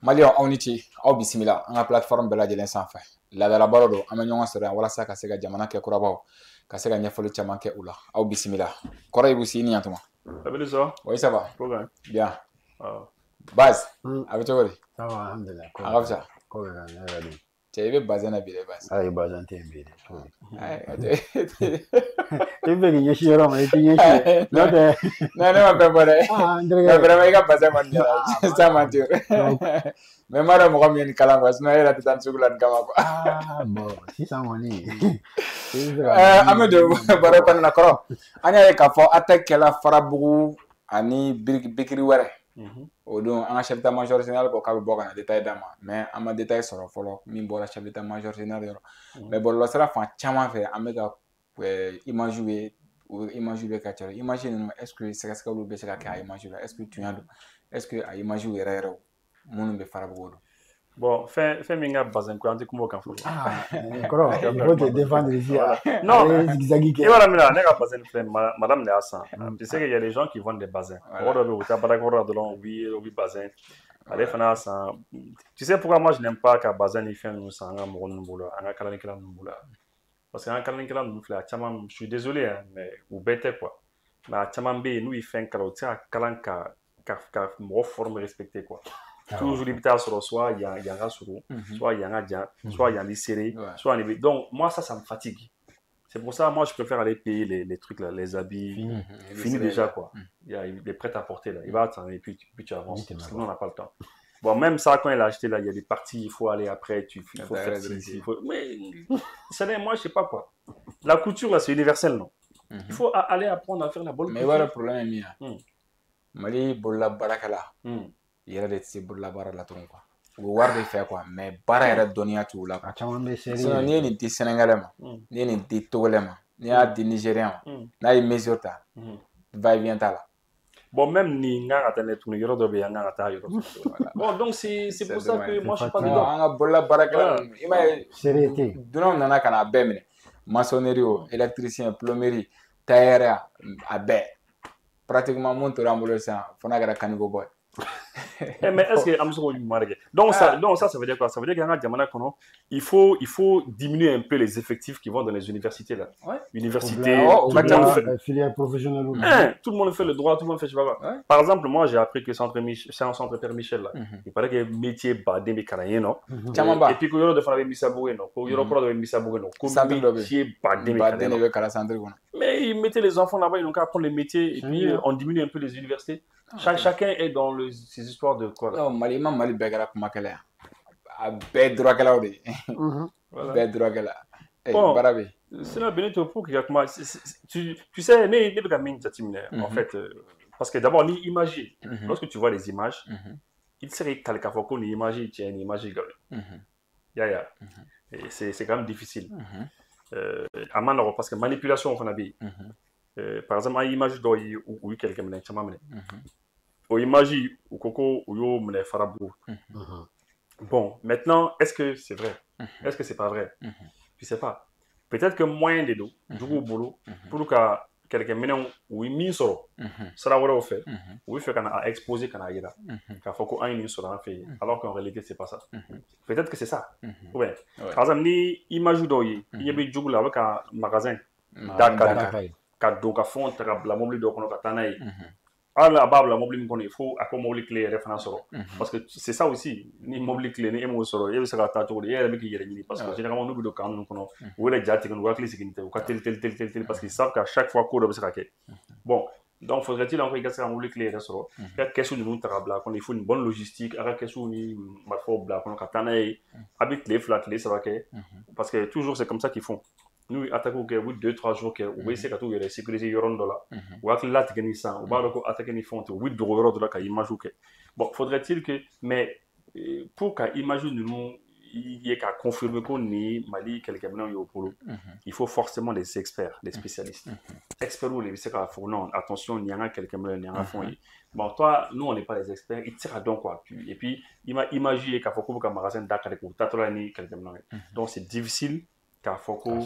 Malio aw ni ce aw bisimila an ka plateforme bɛɛ lajɛlen sanfɛ laadala baro don an bɛ ɲɔgɔn sɔrɔ yan walasa ka se ka jamana kɛ kurabaw ka se ka ɲɛfɔli caman kɛ u la aw bisimila kɔrɔ yi busi ni yantuma Abiliso? oui ça va Problème. bien Ah. base a bɛ cogo di Ça va, alhamdulillah. a ka fisa Ko bɛ ka ne yɛrɛ de. cɛ i bɛ bazɛn na bi dɛ base Ayi bazɛn tɛ yen bi de. I bɛ k'i ɲɛsin yɔrɔ ma i t'i ɲɛsin n'o tɛ. non ne ma fɛn fɔ dɛ n mais terikɛ. vraiment i ka bazɛn kɔni diyara sans mentir mais n m'a dɔn mɔgɔ min ye nin kalan quoi sinon e yɛrɛ tɛ taa nin sugu la nin kama quoi Bon sisan kɔni. an bɛ don baro kɔnɔna kɔrɔ an y'a ye k'a fɔ a tɛ kɛla farabugu ani bikiri wɛrɛ o don an ka chef d'état major général ko k'a bɛ bɔ ka na détail d'a ma mais an ma détail sɔrɔ fɔlɔ min bɔra chef d'état major général yɔrɔ mais bɔlɔlɔsira fan caman fɛ an bɛ ka image ye o image bɛ ka ca image ninnu est ce que sɛgɛsɛgɛliw bɛ se ka kɛ a image la est ce que tunya don est ce que a image yɛrɛ yɛrɛ minnu bɛ farabugu don. Bon, fais minga bazin ko anti kumo kan fo. Kɔrɔ il faut te défendre ici. Non, zigzagi kɛ. Et voilà, maintenant, on a bazin fait madame de Hassan. Tu sais qu'il y a des gens qui vendent des bazins. On doit vous taper d'accord dans oui bazin. Allez fana Hassan. Tu sais pourquoi moi je n'aime pas qu'à bazin il fait nous sans un mot nous boula, un calani kala nous boula. Parce qu'un calani kala nous fait chama, je suis désolé hein, mais vous bêtez quoi. Mais chama bé nous il fait un calotte à calan ka mo forme respecté quoi. Toujours il soit il y a un sourou, soit il y a un dia, soit il y a des serrés, soit il y a... Donc moi ça me fatigue. C'est pour ça moi je préfère aller payer les trucs là, les habits finis déjà quoi. Il est prêt à porter là, il va attendre et puis tu avances. Sinon on n'a pas le temps. Bon même ça quand il a acheté là, il y a des parties, il faut aller après, il faut faire ci, mais ça moi je sais pas quoi. La couture là c'est universel non. Il faut aller apprendre à faire la bonne couture. Mais voilà le problème est mien. Mali bolla barakala. Yɛrɛ de tɛ se bololabaara la tugun quoi u bɛ wari de fɛ quoi mais baara yɛrɛ dɔnniya t'u la quoi sinon n'i ye nin di Sénégalais ma n'i ye nin di Togolais ma n'i y'a di Nigérien ma n'a ye mesure ta va et vient t'a la. Bon même ni n kan ka taa ne tuguni yɔrɔ dɔ bɛ yen an kan ka taa yɔrɔ bon donc c'est pour ça que moi je suis pas dedans. an ka bololabaarakɛla ninnu i m'a ye dunanw nana ka na a bɛɛ minɛ maçonnerie o électricien plomberie tailleur a bɛɛ pratiquement mun tora an bolo sisan fo n'a kɛra caniveau boy. Mais est-ce que Amso donc ça veut dire quoi? Ça veut dire qu'à Djamana il faut diminuer un peu les effectifs qui vont dans les universités là. Université, filière professionnelle. Tout le monde fait le droit, tout le monde fait je sais pas quoi. Par exemple, moi j'ai appris que centre Père Michel là, il paraît que métier badé mais carayé non. Et puis que yoro de faire Misaboué non, que yoro pro de Misaboué non, que métier badé mais carayé. Mais ils mettaient les enfants là-bas, ils n'ont qu'à apprendre les métiers et puis on diminue un peu les universités. Chacun est dans ces histoires de quoi là. Non, Mali bɛɛ kɛra kumakɛla yan a bɛɛ droitkɛlaw de ye bɛɛ droitkɛla baara bɛ yen. Sinon Benito pour qu'il y a comment tu sais ne bɛ ka min jateminɛ en fait parce que d'abord ni image lorsque tu vois les images il serait kali k'a fɔ ko nin image tiɲɛ nin image galon ya c'est quand même difficile a ma nɔgɔ parce que manipulation fana bɛ yen par exemple an image dɔw ye u ye kɛlɛkɛ minɛ caman minɛ au image ou coco ou yo me farabout. Bon, maintenant, est-ce que c'est vrai? Est-ce que c'est pas vrai? Je sais pas. Peut-être que moyen de dos, du coup, boulot, pour que quelqu'un mène ou mis sur ça va au fait, ou il fait qu'on a exposé qu'on a ira, qu'il faut qu'on ait mis sur un fait, alors qu'en réalité, c'est pas ça. Peut-être que c'est ça. Ouais. Par exemple, ni image d'oyer, il y a des jours là avec un magasin, d'accord, cadeau, fond, la mobile de Konokatanaï. Ah là bas la mobile il faut à comme mobile clé référence parce que c'est ça aussi ni mobile clé ni émo soro il sera tato il y a qui y parce que généralement nous de quand nous connaissons ou les jati que nous va clé sécurité ou tel parce qu'ils savent qu'à chaque fois code sera que bon donc faudrait-il envoyer ça mobile clé soro quelque chose de nous tarabla qu'on il faut une bonne logistique avec quelque chose ni ma faut bla qu'on katana avec les flat les ça va que parce que toujours c'est comme ça qu'ils font. Nous attaquons que 2-3 jours que vous voyez que les sécuriser yoron dollar ou avec la technique ça ou bah attaquer ni font 8 euros dollar qu'à image que bon faudrait-il que mais pour qu'à image nous il y ait qu'à confirmer qu'on est Mali quelqu'un au polo il faut forcément des experts des spécialistes experts ou les c'est qu'à fond non attention il y en a quelqu'un il y en a fond bon toi nous on n'est pas des experts il tire donc quoi et puis imaginer qu'à faut que magasin Dakar ou tatolani quelqu'un donc c'est difficile car faut quoi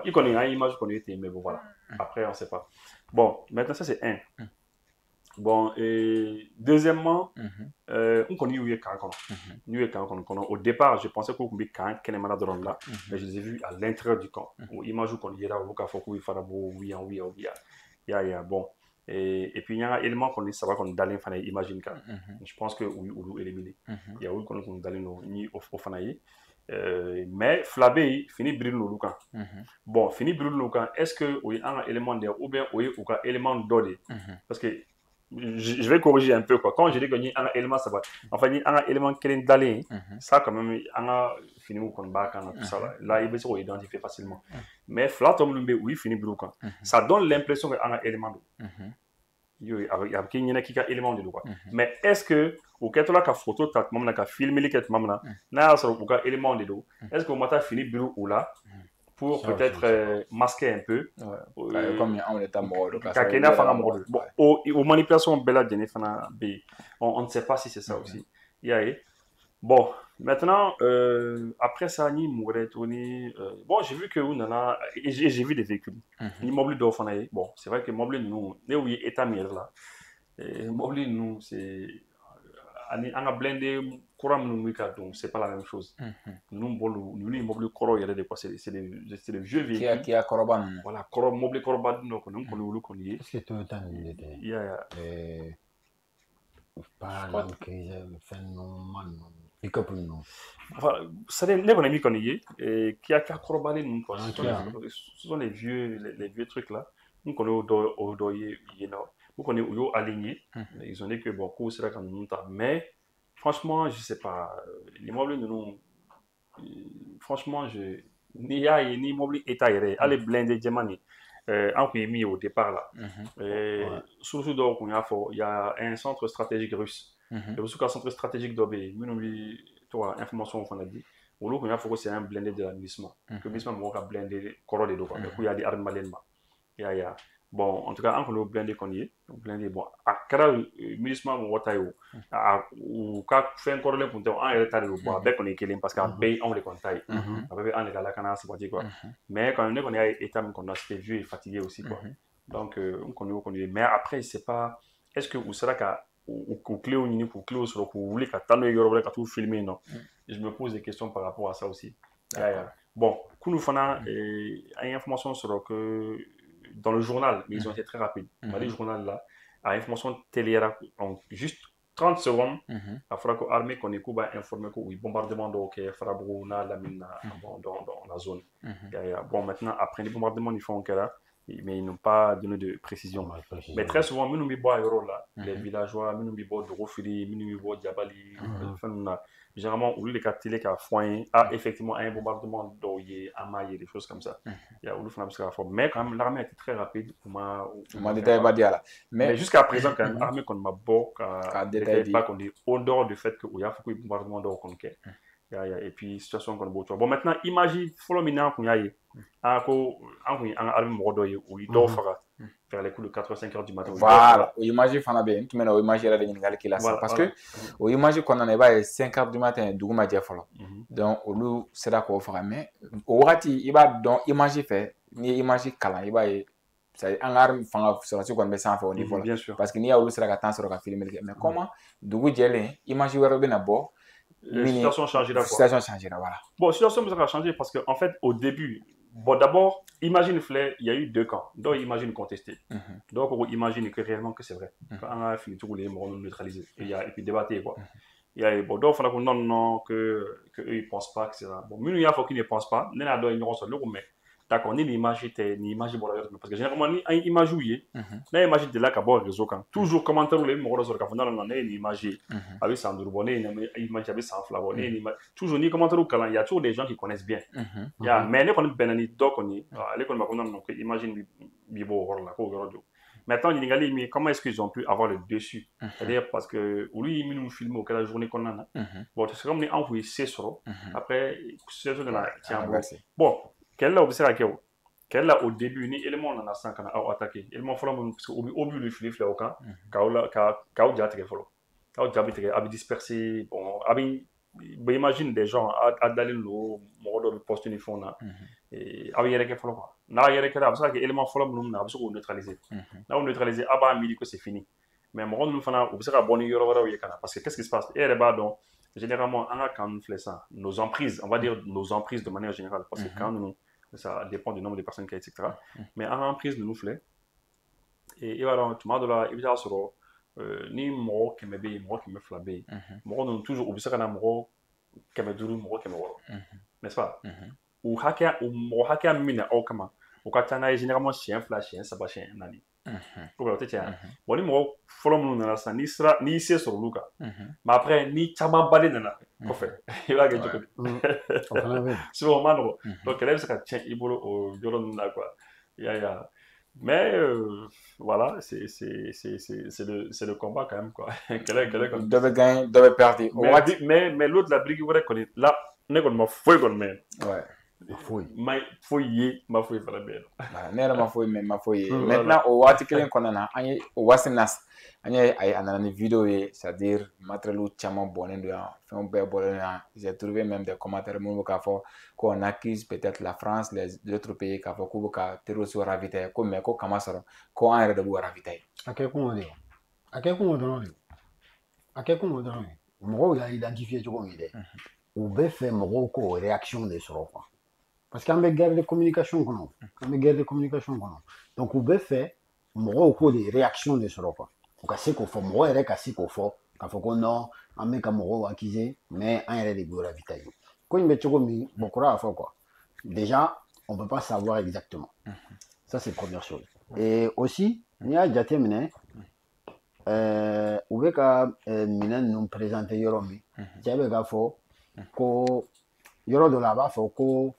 il connaît une image qu'on était mais bon voilà après on sait pas bon maintenant ça c'est un Bon, et deuxièmement, on connaît où est quand au départ, je pensais qu'on pouvait quand même là, mais je les ai vus à l'intérieur du camp. Où imagine qu'on y est là, où il faut oui, bon. Et puis il y a un élément qu'on est, ça va qu'on d'aller faire imagine quand. Je pense que oui, ou éliminer. Il y a où qu'on d'aller ni au fanaï. Mais Flabé, fini brûler le camp. Bon, fini brûler le camp. Est-ce que oui, un élément de ou bien oui, ou un élément d'ordre? Parce que je vais corriger un peu quoi. Quand je dis qu'il y a un élément, ça va. Enfin, il y a un élément qui est d'aller. Ça, quand même, il y a fini ou qu'on bat quand tout ça là. Là, il va se identifier facilement. Mais flat, oui, fini brûler le camp. Ça donne l'impression qu'il y a un élément d'eau. Il y a un élément de quoi. Mais est-ce que au cas où la photo ta maman ka filmer les quatre mamans na ça au cas élément de dos est-ce que mata fini bureau ou là pour peut-être masquer un peu comme on est à mort bon aux manipulations bella de fana b on ne sait pas si c'est ça aussi bon maintenant après ça ni Tony bon j'ai vu que j'ai vu des véhicules ni mobile d'offre bon c'est vrai que mobile nous oui état mieux là mobile nous c'est on a blindé courant nous donc c'est pas la même chose nous mobile courant il y a des quoi c'est des vieux véhicules qui a Koroban voilà courant mobile courant donc on connaît est-ce que Toyota nous était pas l'enquête phénomène pick-up non enfin ça n'est pas mis qu'on y est qui a corroboré nous quoi ce sont les vieux trucs là nous connaît au doyer nous connaît au aligné ils ont dit que bon coup c'est là quand nous mais franchement je sais pas l'immeuble de nous franchement ni immeuble état allez blindé Germany en mis au départ là surtout donc il y a un centre stratégique russe le centre stratégique d'Obé toi information on a dit au lieu qu'on a faut que c'est un blindé de l'administration que ministre moi a blindé corps de donc il y a des armes malines bon en tout cas on blindé qu'on y est blindé bon à cara ministre mo watayo ou ka fait corps le pour en retard le bois avec on est kelin parce qu'à bay on les contacte avec on les la kana c'est quoi mais quand on est état qu'on a c'était vieux et fatigué aussi quoi donc on connaît mais après c'est pas est-ce que vous sera qu'à ou clé au nini pour clé au sur pour voulez qu'à tant de qu'à tout filmer non je me pose des questions par rapport à ça aussi bon nous fana une information sur que dans le journal mais ils ont été très rapides dans les journal là à information télé en juste 30 secondes il faudra que l'armée qu'on écoute va informer que oui bombardement donc Farabou na la mine dans la zone bon maintenant après les bombardements ils font là mais ils n'ont pas donné de précision. Mais très souvent, nous là, les villageois, nous Dorofili, nous Diabali, généralement, au lieu de télé qui a foin, effectivement un bombardement d'Oye, Amaye, des choses comme ça. Il y a mais quand même, l'armée a été très rapide. Mais jusqu'à présent, quand même, l'armée qu'on m'a beau, pas qu'on dit, au dehors du fait qu'il y a beaucoup de bombardements d'or qu'on fait. Et puis situation qu'on a bon maintenant imagine follow maintenant qu'on y a un arme modoye ou il dort vers les coups de 4-5 heures du matin voilà imagine fana be tu mena imagine la ngal ki la parce que o imagine qu'on en est ba 5 heures du matin duguma je follow donc olu sera ko fara mais o wati iba donc imagine fait ni imagine kala iba c'est un arme fanga sur ce qu'on met sans faire au niveau parce que ni a olu sera ka temps sur ka filmer mais comment dugu jelen imagine wero bena bo situation changera voilà. Bon, situation va changer parce que en fait au début bon d'abord imagine il y a eu deux camps donc imagine contester donc on imagine que réellement que c'est vrai quand on a fini tous les morts neutralisés et puis débattre quoi il y a bon donc il faut non que eux ils pensent pas que c'est ça bon mais il y a faut qu'ils ne pensent pas n'est là donc ils se le mais d'accord ni l'image était ni image bon parce que généralement ni image ouillé mais image de là qu'abord réseau quand toujours commentaire les morts sur quand on a une image avec Sandro Bonnet une image avec sans flavor toujours ni commentaire quand il y a toujours des gens qui connaissent bien mais les qu'on benani donc on est les qu'on m'a donc imagine bibo là ko radio maintenant il mais comment est-ce qu'ils ont pu avoir le dessus c'est-à-dire parce que lui il nous filme au la journée qu'on a bon c'est comme les envoyé c'est sur après c'est ce qu'on a tiens bon quelle là observe quelle là au début ni élément on a 5 quand a attaqué élément follow parce au but le flip là au camp ka déjà te follow ka déjà a dispersé bon abi imagine des gens à d'aller le mode de poste uniforme là et abi yere ke follow quoi na yere ke là parce que élément follow nous na parce qu'on neutraliser là on neutraliser aba midi que c'est fini mais mɔgɔ ninnu fana u bɛ se ka bɔ ni yɔrɔ wɛrɛw ye ka na parce que qu'est-ce qui se passe e yɛrɛ b'a dɔn généralement an ka kan ninnu filɛ sisan nos emprises on va dire nos emprises de manière générale parce que kan ninnu ça dépend du nombre de personnes qu'il y a etc mais an ka emprise ninnu filɛ i b'a dɔn tuma dɔ la i bɛ taa sɔrɔ ni mɔgɔ 100 bɛ yen mɔgɔ 200 bɛ yen mɔgɔ ninnu toujours u bɛ se ka na mɔgɔ 500 mɔgɔ 600 n'est-ce pas u mɔgɔ hakɛya min bɛ na aw kama o ka ca n'a ye généralement siɲɛ 2 siɲɛ 3 siɲɛ 4 o bɛ o tɛ caya bon ni mɔgɔ fɔlɔ minnu nana sisan n'i se sɔrɔ olu kan mais après ni camanba de nana kɔfɛ i b'a kɛ cogo di souvent o ma nɔgɔ donc kɛlɛ bɛ se ka tiɲɛ i bolo o yɔrɔ ninnu na quoi mais voilà c'est le combat quand même quoi kɛlɛ comme dɔ bɛ gagner dɔ bɛ perdre mais l'autre la brique wɛrɛ kɔni là ne kɔni ma foyi kɔni mɛn foyi ye ma foyi fana bɛ yen ne yɛrɛ ma foyi mɛn ma foyi ye maintenant o waati kelen kɔnɔna na an ye o waati na an ye a nana ni vidéo ye c'est à dire matériel caman bɔnnen don yan fɛnw bɛɛ bɔnnen yan j'ai trouvé même des commentaires minnu bɛ k'a fɔ qu'on accuse peut-être la France les autres pays k'a fɔ k'u bɛ ka terroristes ravitailler ko mais ko kama sɔrɔ ko an yɛrɛ de b'u ravitailler a kɛ kun de a kɛ kun dɔrɔn de a kɛ kun dɔrɔn de mɔgɔw y'a identifier cogo min dɛ u bɛ fɛ mɔgɔw k'o réaction de sɔrɔ quoi parce qu'an bɛ guerre de communication kɔnɔ donc u bɛ fɛ mɔgɔw k'o de réaction de sɔrɔ quoi u ka se k'o fɔ mɔgɔ yɛrɛ ka se k'o fɔ k'a fɔ ko non an bɛ ka mɔgɔw accuser mais an yɛrɛ de b'u ravitailler ko in bɛ cogo min Bokura a fɔ quoi déjà on peut pas savoir exactement ça c'est première chose et aussi n'i y'a jateminɛ u bɛ ka minɛn ninnu présenter yɔrɔ min cɛ bɛ k'a fɔ ko yɔrɔ dɔ la a b'a fɔ ko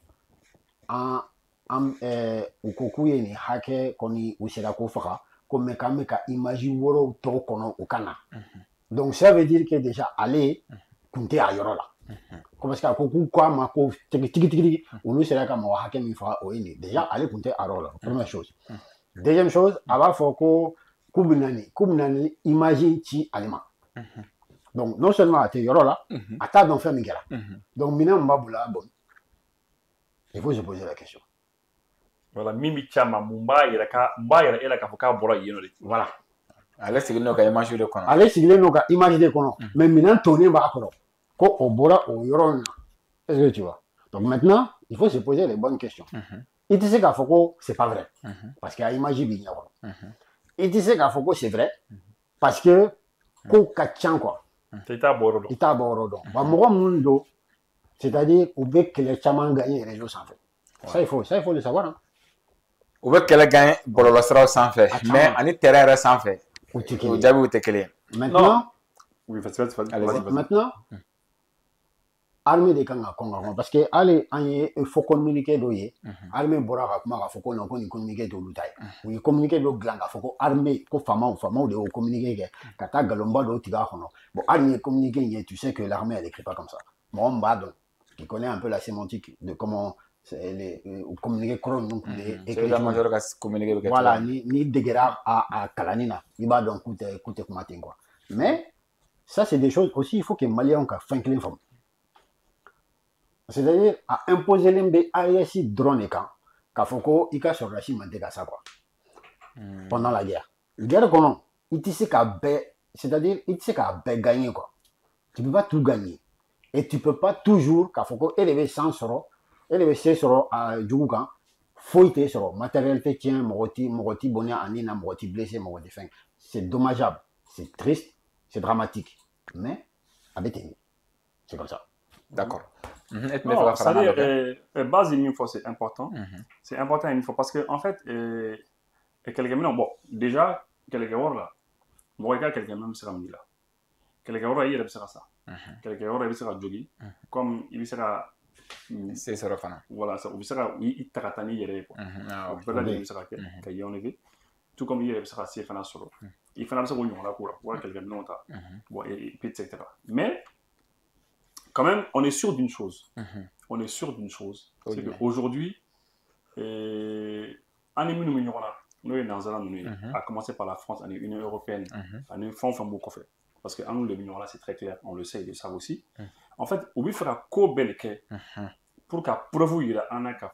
u ko k'u ye nin hakɛ kɔni u sera k'o faga ko mais k'an bɛ ka image wɔɔrɔw tɔw kɔnɔ u ka na donc ça veut dire que déjà ale kun tɛ a yɔrɔ la ko parce que a ko k'u ko a ma ko tigitigi olu sera ka mɔgɔ hakɛ min faga o ye nin déjà ale kun tɛ a yɔrɔ la première chose deuxième chose a b'a fɔ ko k'u bɛna ni image ci ale ma donc non seulement a tɛ yɔrɔ la a t'a dɔn fɛn min kɛra donc minɛn min b'a bolo a bon il faut se poser la question voilà min bɛ caman mun b'a yɛrɛ e la k'a fɔ k'a bɔra yen nɔ de voilà ale sigilen don ka image de kɔnɔ ale sigilen don ka image de kɔnɔ mais minɛn tonnen b'a kɔrɔ ko o bɔra o yɔrɔ in na est-ce que tu vois donc maintenant il faut se poser les bonnes questions i tɛ se k'a fɔ ko c'est pas vrai parce que a image b'i ɲɛ kɔrɔ i tɛ se k'a fɔ ko c'est vrai parce que ko ka ca quoi i t'a bɔ yɔrɔ dɔn wa mɔgɔ minnu don c'est-à-dire u bɛ kɛlɛ caman gagner réseau sanfɛ ça il faut le savoir u bɛ kɛlɛ gagner bɔlɔlɔ siraw sanfɛ mais ani terrain yɛrɛ sanfɛ o jaabiw tɛ kelen ye maintenant maintenant armée de kan ka kɔn ka kɔn parce que hali an ye fɔ communiqué dɔ ye armée bɔra ka kuma k'a fɔ ko non ko nin communiqué t'olu ta ye u ye communiqué dɔ dilan k'a fɔ ko armée ko faamaw de y'o communiqué kɛ ka taa galonba dɔw tigɛ a kɔnɔ bon hali ni ye communiqué in ye tu sais que l'armée elle écrit pas comme ça mɔgɔ min b'a dɔn qui connaît un peu la sémantique de comment les communiqué kɔrɔ ninnu kun bɛ écrit voilà ni degera a kalanni na i b'a dɔn k'u tɛ kuma ten quoi mais ça c'est des choses aussi il faut que maliyɛnw ka fɛn kelen faamu c'est-à-dire a imposer len bɛ AES dɔrɔn de kan k'a fɔ ko i ka sɔrɔdasi man tɛ ka sa quoi pendant la guerre kɔnɔ i tɛ se ka bɛɛ c'est-à-dire i tɛ se k'a bɛɛ gagner quoi tu peux pas tout gagner et tu peux pas toujours k'a fɔ ko e de bɛ san sɔrɔ e de bɛ se sɔrɔ a jugu kan foyi tɛ sɔrɔ matériel tɛ tiɲɛ mɔgɔ t'i bonya a nin na mɔgɔ t'i blessé mɔgɔ tɛ fɛn c'est dommageable c'est triste c'est dramatique mais a bɛ ten c'est comme ça d'accord. Non, c'est-à-dire, base une fois, c'est important. C'est important une fois parce que, en fait, quelqu'un, bon, déjà, quelqu'un là, moi, quelqu'un même sera mis là. Quelqu'un là, il sera ça. Quelqu'un là, il sera joggi, comme il sera. C'est ça, Rafana. Voilà, ça, il sera, il taratani, il est, quoi. Il sera, qu'il y a en effet. Tout comme il sera, si il fait un solo. Il fait un solo, il y a un cours, voilà, quelqu'un non, bon, et puis, etc. Mais, quand même, on est sûr d'une chose. On est sûr d'une chose. C'est qu'aujourd'hui, nous, à commencer par la France, on est Union européenne, on est fond beaucoup fait. Parce que nous, l'Union là, c'est très clair, on le sait, ils le savent aussi. En fait, on veut faire un bel pour qu'à preuve il y a un cas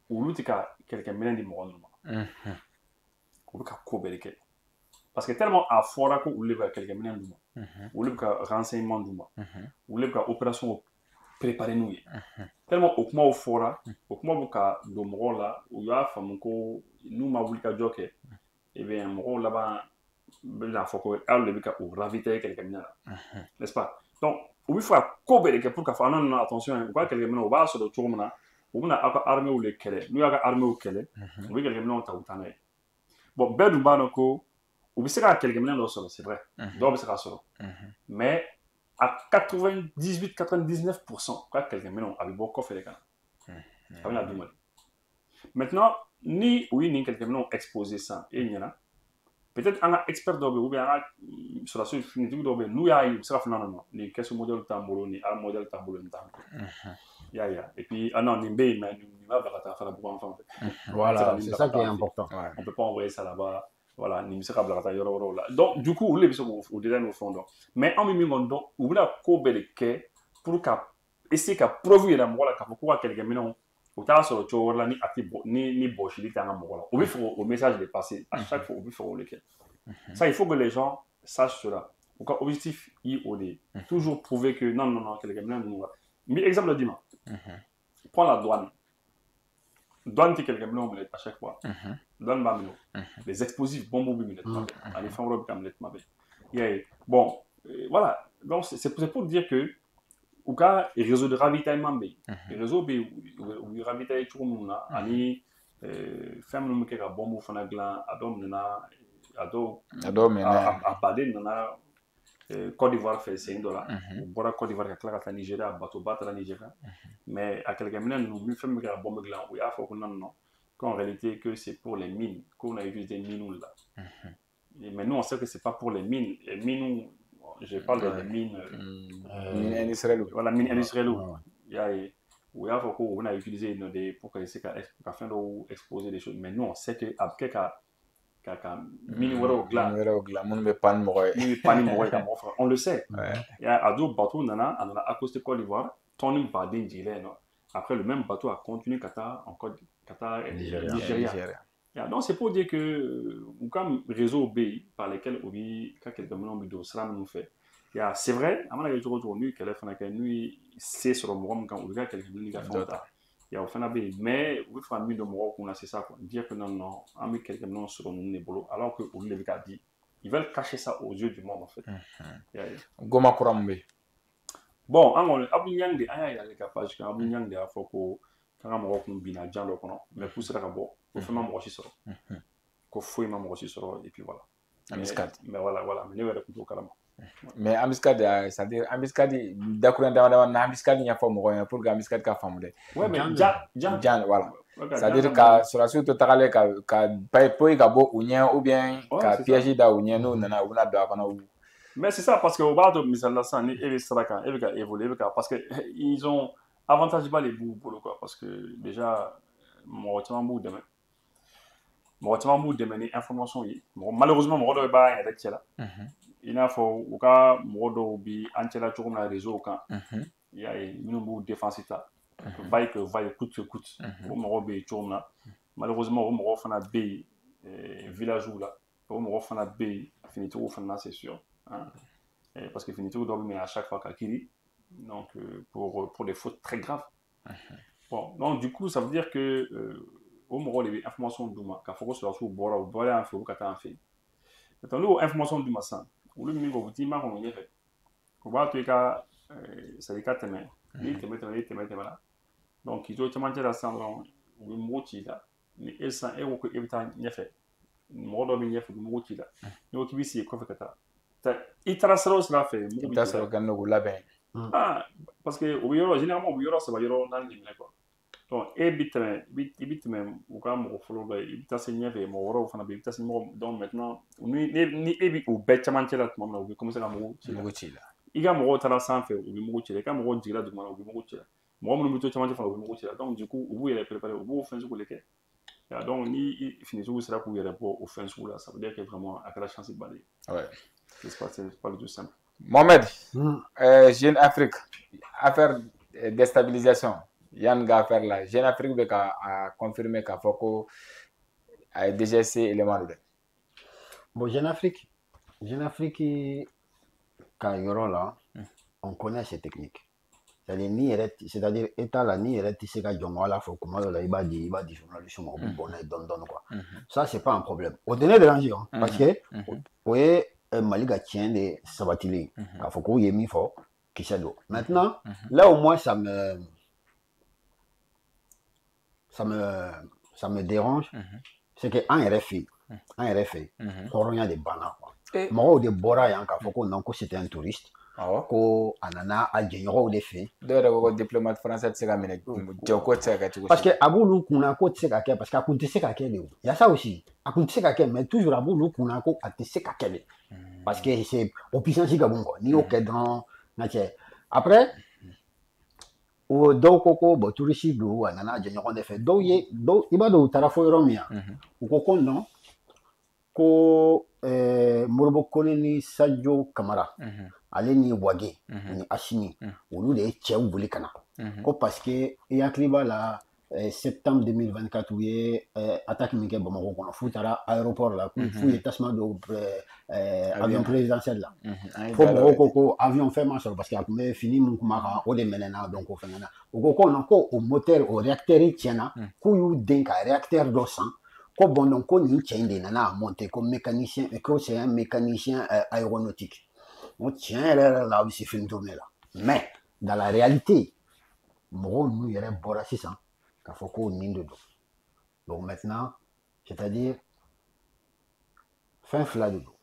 ou l'autre cas quelqu'un mène des morts. On veut faire un bel parce que tellement à fora ko olu ka quelqu'un minɛ d'u ma olu ka renseignement d'u ma olu ka opération préparer n'u ye tellement o kumaw fɔra o kuma bɛ ka don mɔgɔw la u y'a faamu ko n'u ma wuli ka jɔ kɛ eh bien mɔgɔw laban bɛna fɔ ko aw de bɛ ka u ravitailler quelqu'un minɛ la n'est-ce pas donc u bɛ fɛ ka ko bɛɛ de kɛ pour ka fɔ non non attention u ka quelqu'un minɛ u b'a sɔrɔ cogo min na u bɛna aw ka armée de kɛlɛ n'u y'a ka armée kɛlɛ u bɛ quelqu'un minɛ ta u taa n'a ye bon bɛɛ dun b'a dɔn ko u bɛ se ka quelqu'un minɛ dɔ sɔrɔ c'est vrai dɔw bɛ se ka sɔrɔ mais à 98-99% ka quelqu'un minɛ a bɛ bɔ kɔfɛ de ka na a bɛna d'u ma maintenant ni u ye nin quelqu'un minɛ exposé sisan e ɲɛna peut-être an ka expert dɔw bɛ yen ou bien an ka sɔrɔdasi finitigi dɔw bɛ yen n'u y'a ye u bɛ se ka fɔ non non nin caisse modèle t'an bolo nin arme modèle t'an bolo nin t'an bolo i y'a ye et puis ah non nin bɛ yen mais nin b'a bila ka taa Farabugu an fan fɛ voilà c'est ça qui est important on peut pas envoyer ça là-bas voilà nin bɛ se ka bila ka taa yɔrɔ wɛrɛw la donc du coup olu de bɛ se k'o détail n'o fɛnw dɔn mais an bɛ min kɔni dɔn u bɛna ko bɛɛ de kɛ pour ka essayer ka preuve yɛrɛ mɔgɔ la k'a fɔ ko ka kɛlɛkɛ minɛnw u t'a sɔrɔ cogo wɛrɛ la ni a tɛ bɔ ni bɔsili tɛ an ka mɔgɔ la u bɛ fɛ o message de passer à chaque fois u bɛ fɛ k'o de kɛ ça il faut que les gens sachent cela u ka objectif ye o de ye toujours prouver que non non non kɛlɛkɛ minɛ ninnu n bɛ exemple dɔ d'i ma prends la douane douane tɛ kɛlɛkɛ minɛw minɛ à chaque fois douane b'a minɛ les explosifs bombes bɛ minɛ tuma bɛɛ ani fɛn wɛrɛw bɛ ka minɛ tuma bɛɛ i y'a ye bon voilà donc c'est pour dire que u ka réseau de ravitaillement bɛ yen réseau bɛ yen u bɛ ravitailler cogo minnu na ani fɛn minnu bɛ kɛ ka bombe fana dilan a dɔw minɛna a dɔw mɛnna a baden nana Côte d'Ivoire fɛ sen dɔ la u bɔra Côte d'Ivoire ka tila ka taa Nigéria bateau ba taara Nigéria mais a kɛlɛkɛ minɛ ninnu ni fɛn min bɛ kɛ ka bombe dilan u y'a fɔ ko non non qu'en réalité que c'est pour les mines qu'on a utilisé mines là mais nous on sait que c'est pas pour les mines je parle des mines industrielles voilà mines industrielles il y a u y'a fɔ ko u bɛna utiliser pour que se ka fɛn dɔw exposer des choses mais nous on sait que a bɛ kɛ ka mini wɛrɛw dilan minnu bɛ pan ni mɔgɔ ye minnu bɛ pan ni mɔgɔ ye ka mɔgɔ faga on le sait a dɔw bateau nana accosté Côte d'Ivoire tɔnni baden jiginna yen nɔ après le même bateau a continué ka taa Nigeria donc c'est pour dire que u ka réseau bɛ yen par lesquels u bɛ ka kɛlɛkɛminɛnw bɛ don sira minnu fɛ c'est vrai a mana kɛ cogo o cogo n'u ye kɛlɛ fana kɛ n'u ye se sɔrɔ mɔgɔ min kan u bɛ ka kɛlɛkɛminɛw ka fɛnw ta o fana bɛ yen mais u bɛ fɛ ka min don mɔgɔw kun na c'est ça quoi dire que non non an bɛ kɛlɛkɛminɛw sɔrɔ ninnu de bolo alors que olu de bɛ k'a di ils veulent cacher ça aux yeux du monde en fait Goma kura mun bɛ yen bon an kɔni Abu Niang de an y'a yira ale ka page kan Abu Niang de y'a fɔ ko k'an ka mɔgɔw kun binna jan dɔ kɔnɔ mais k'u sera ka bɔ ko fɛn ma mɔgɔ si sɔrɔ ko foyi ma mɔgɔ si sɔrɔ et puis voilà mais voilà mais ne yɛrɛ tun t'o kalama mais Amiskadi c'est-à-dire Amiskadi dakuruɲɛ dama na Amiskadi ɲɛfɔ mɔgɔw ɲɛna pour que Amiskadi ka faamu dɛ Jan voilà c'est-à-dire ka sɔrɔdasiw to tagalen ka poyi ka bɔ u ɲɛ ou bien ka piège da u ɲɛ n'u nana u bɛna don a kɔnɔ mais c'est ça parce que o b'a to misali la sisan ni e bɛ sira kan e bɛ ka évoluer e bɛ ka parce que ils ont avantage ba de b'u bolo quoi parce que déjà mɔgɔ caman b'u dɛmɛ ni information ye malheureusement mɔgɔ dɔw b'a yɛrɛ cɛ la i n'a fɔ u ka mɔgɔ dɔw bi an cɛla cogo min na réseau kan i y'a ye minnu b'u défense ta vaille que vaille coûte que coûte o mɔgɔw bɛ yen cogo min na malheureusement o mɔgɔw fana bɛ yen villagew la o mɔgɔw fana bɛ yen finitigiw fana na c'est sûr parce que finitigiw dɔw bɛ minɛ à chaque fois ka kiri donc pour des fautes très graves bon donc du coup ça veut dire que o mɔgɔw de bɛ information d'u ma k'a fɔ ko sɔrɔdasiw bɔra u bɔra yan fɛ u bɛ ka taa an fɛ yen maintenant n'o information d'u ma sisan olu min ko u t'i ma kɔnɔ ɲɛfɛ u b'a to i ka c'est à dire ka tɛmɛ n'i tɛmɛna donc k'i to cɛmancɛ la sisan dɔrɔn u bɛ mugu ci i la ni e sisan e ko ko e bɛ taa ɲɛfɛ mɔgɔ dɔ bɛ ɲɛfɛ u bɛ mugu ci i la n'i ko k'i bɛ sigi kɔfɛ ka taa i taara sira o sira fɛ mugu bɛ ci i la i bɛ taa sɔrɔ ka n'o labɛn parce que u bɛ yɔrɔ généralement u bɛ yɔrɔ saba yɔrɔ naani de minɛ quoi donc e bɛ tɛmɛ i bɛ tɛmɛ u ka mɔgɔ fɔlɔ dɔ ye i bɛ taa se ɲɛfɛ mɔgɔ wɛrɛw fana bɛ yen i bɛ taa se mɔgɔ donc maintenant ni e bɛ u bɛɛ cɛmancɛ la tuma min na u bɛ commencer ka mugu ci i la i ka mɔgɔw taara sanfɛ u bɛ mugu ci i la i ka mɔgɔw jiginna duguma u bɛ mugu ci i la mɔgɔ minnu bɛ to cɛmancɛ fana u bɛ mugu ci i la donc du coup u b'u yɛrɛ préparer u b'o fɛn sugu de kɛ donc ni finitigiw sera k'u yɛrɛ bɔ o fɛn sugu la ça veut dire que vraiment a kɛra chance baden ye c'est pas du tout simple. Mohamed Jeune Afrique affaire déstabilisation yan ga affaire la Jeune Afrique bɛ ka confirmer k'a fɔ ko a ye DGC élément dɔ dɛ Bon, Jeune Afrique, Kayoro là, on connaît ces techniques. C'est-à-dire, état là, ni erreur, tu sais qu'à Djongo, là, faut comment là, il va dire journaliste, bon, donne quoi. Ça, c'est pas un problème. Au dernier déranger, parce que, vous voyez, Malika tient des sabatili. Il faut qu'on y ait mis fort, qui sait d'eau. Maintenant, là, au moins, ça me dérange, c'est qu'en RFI, on y a des bananes, quoi. Moi, au début, c'était un touriste. Ko anana a jɛɲɔgɔnw de fɛ diplomate français tɛ se ka minɛ jɛko tɛ se ka kɛ cogo parce que a b'olu kunna ko tɛ se ka kɛ parce que a kun tɛ se ka kɛ de o y a ça aussi a kun tɛ se ka kɛ mais toujours a b'olu kunna ko a tɛ se ka kɛ de parce que c'est o puissance ka bon quoi n'i y'o kɛ dɔrɔn na cɛ après o dɔw ko bon touriste don a nana jɛɲɔgɔn de fɛ dɔw i b'a dɔn u taara fɔ yɔrɔ min u ko non ko Modibo Kone ni Sadio Kamara ale ni Wage ni Assimi olu de ye cɛw boli ka na ko parce que i hakili b'a la septembre 2024 u ye attaque min kɛ Bamakɔ kɔnɔ f'u taara aéroport la f'u ye tasuma don avion présidentiel la fo mɔgɔw ko avion fɛn ma sɔrɔ parce que a tun bɛ fini min kuma kan o de mɛnɛna donc o fɛngɛna u ko non ko o moteur o réacteur tiɲɛna k'u y'u den ka réacteur dɔ san ko bon donc ko nin cɛ in de nana a monter ko mécanicien ko c'est un mécanicien aéronautique on tient là aussi film tourné là mais dans la réalité mɔgɔw n'u yɛrɛ bɔra sisan k'a fɔ ko nin de don donc maintenant c'est-à-dire fɛn fila de don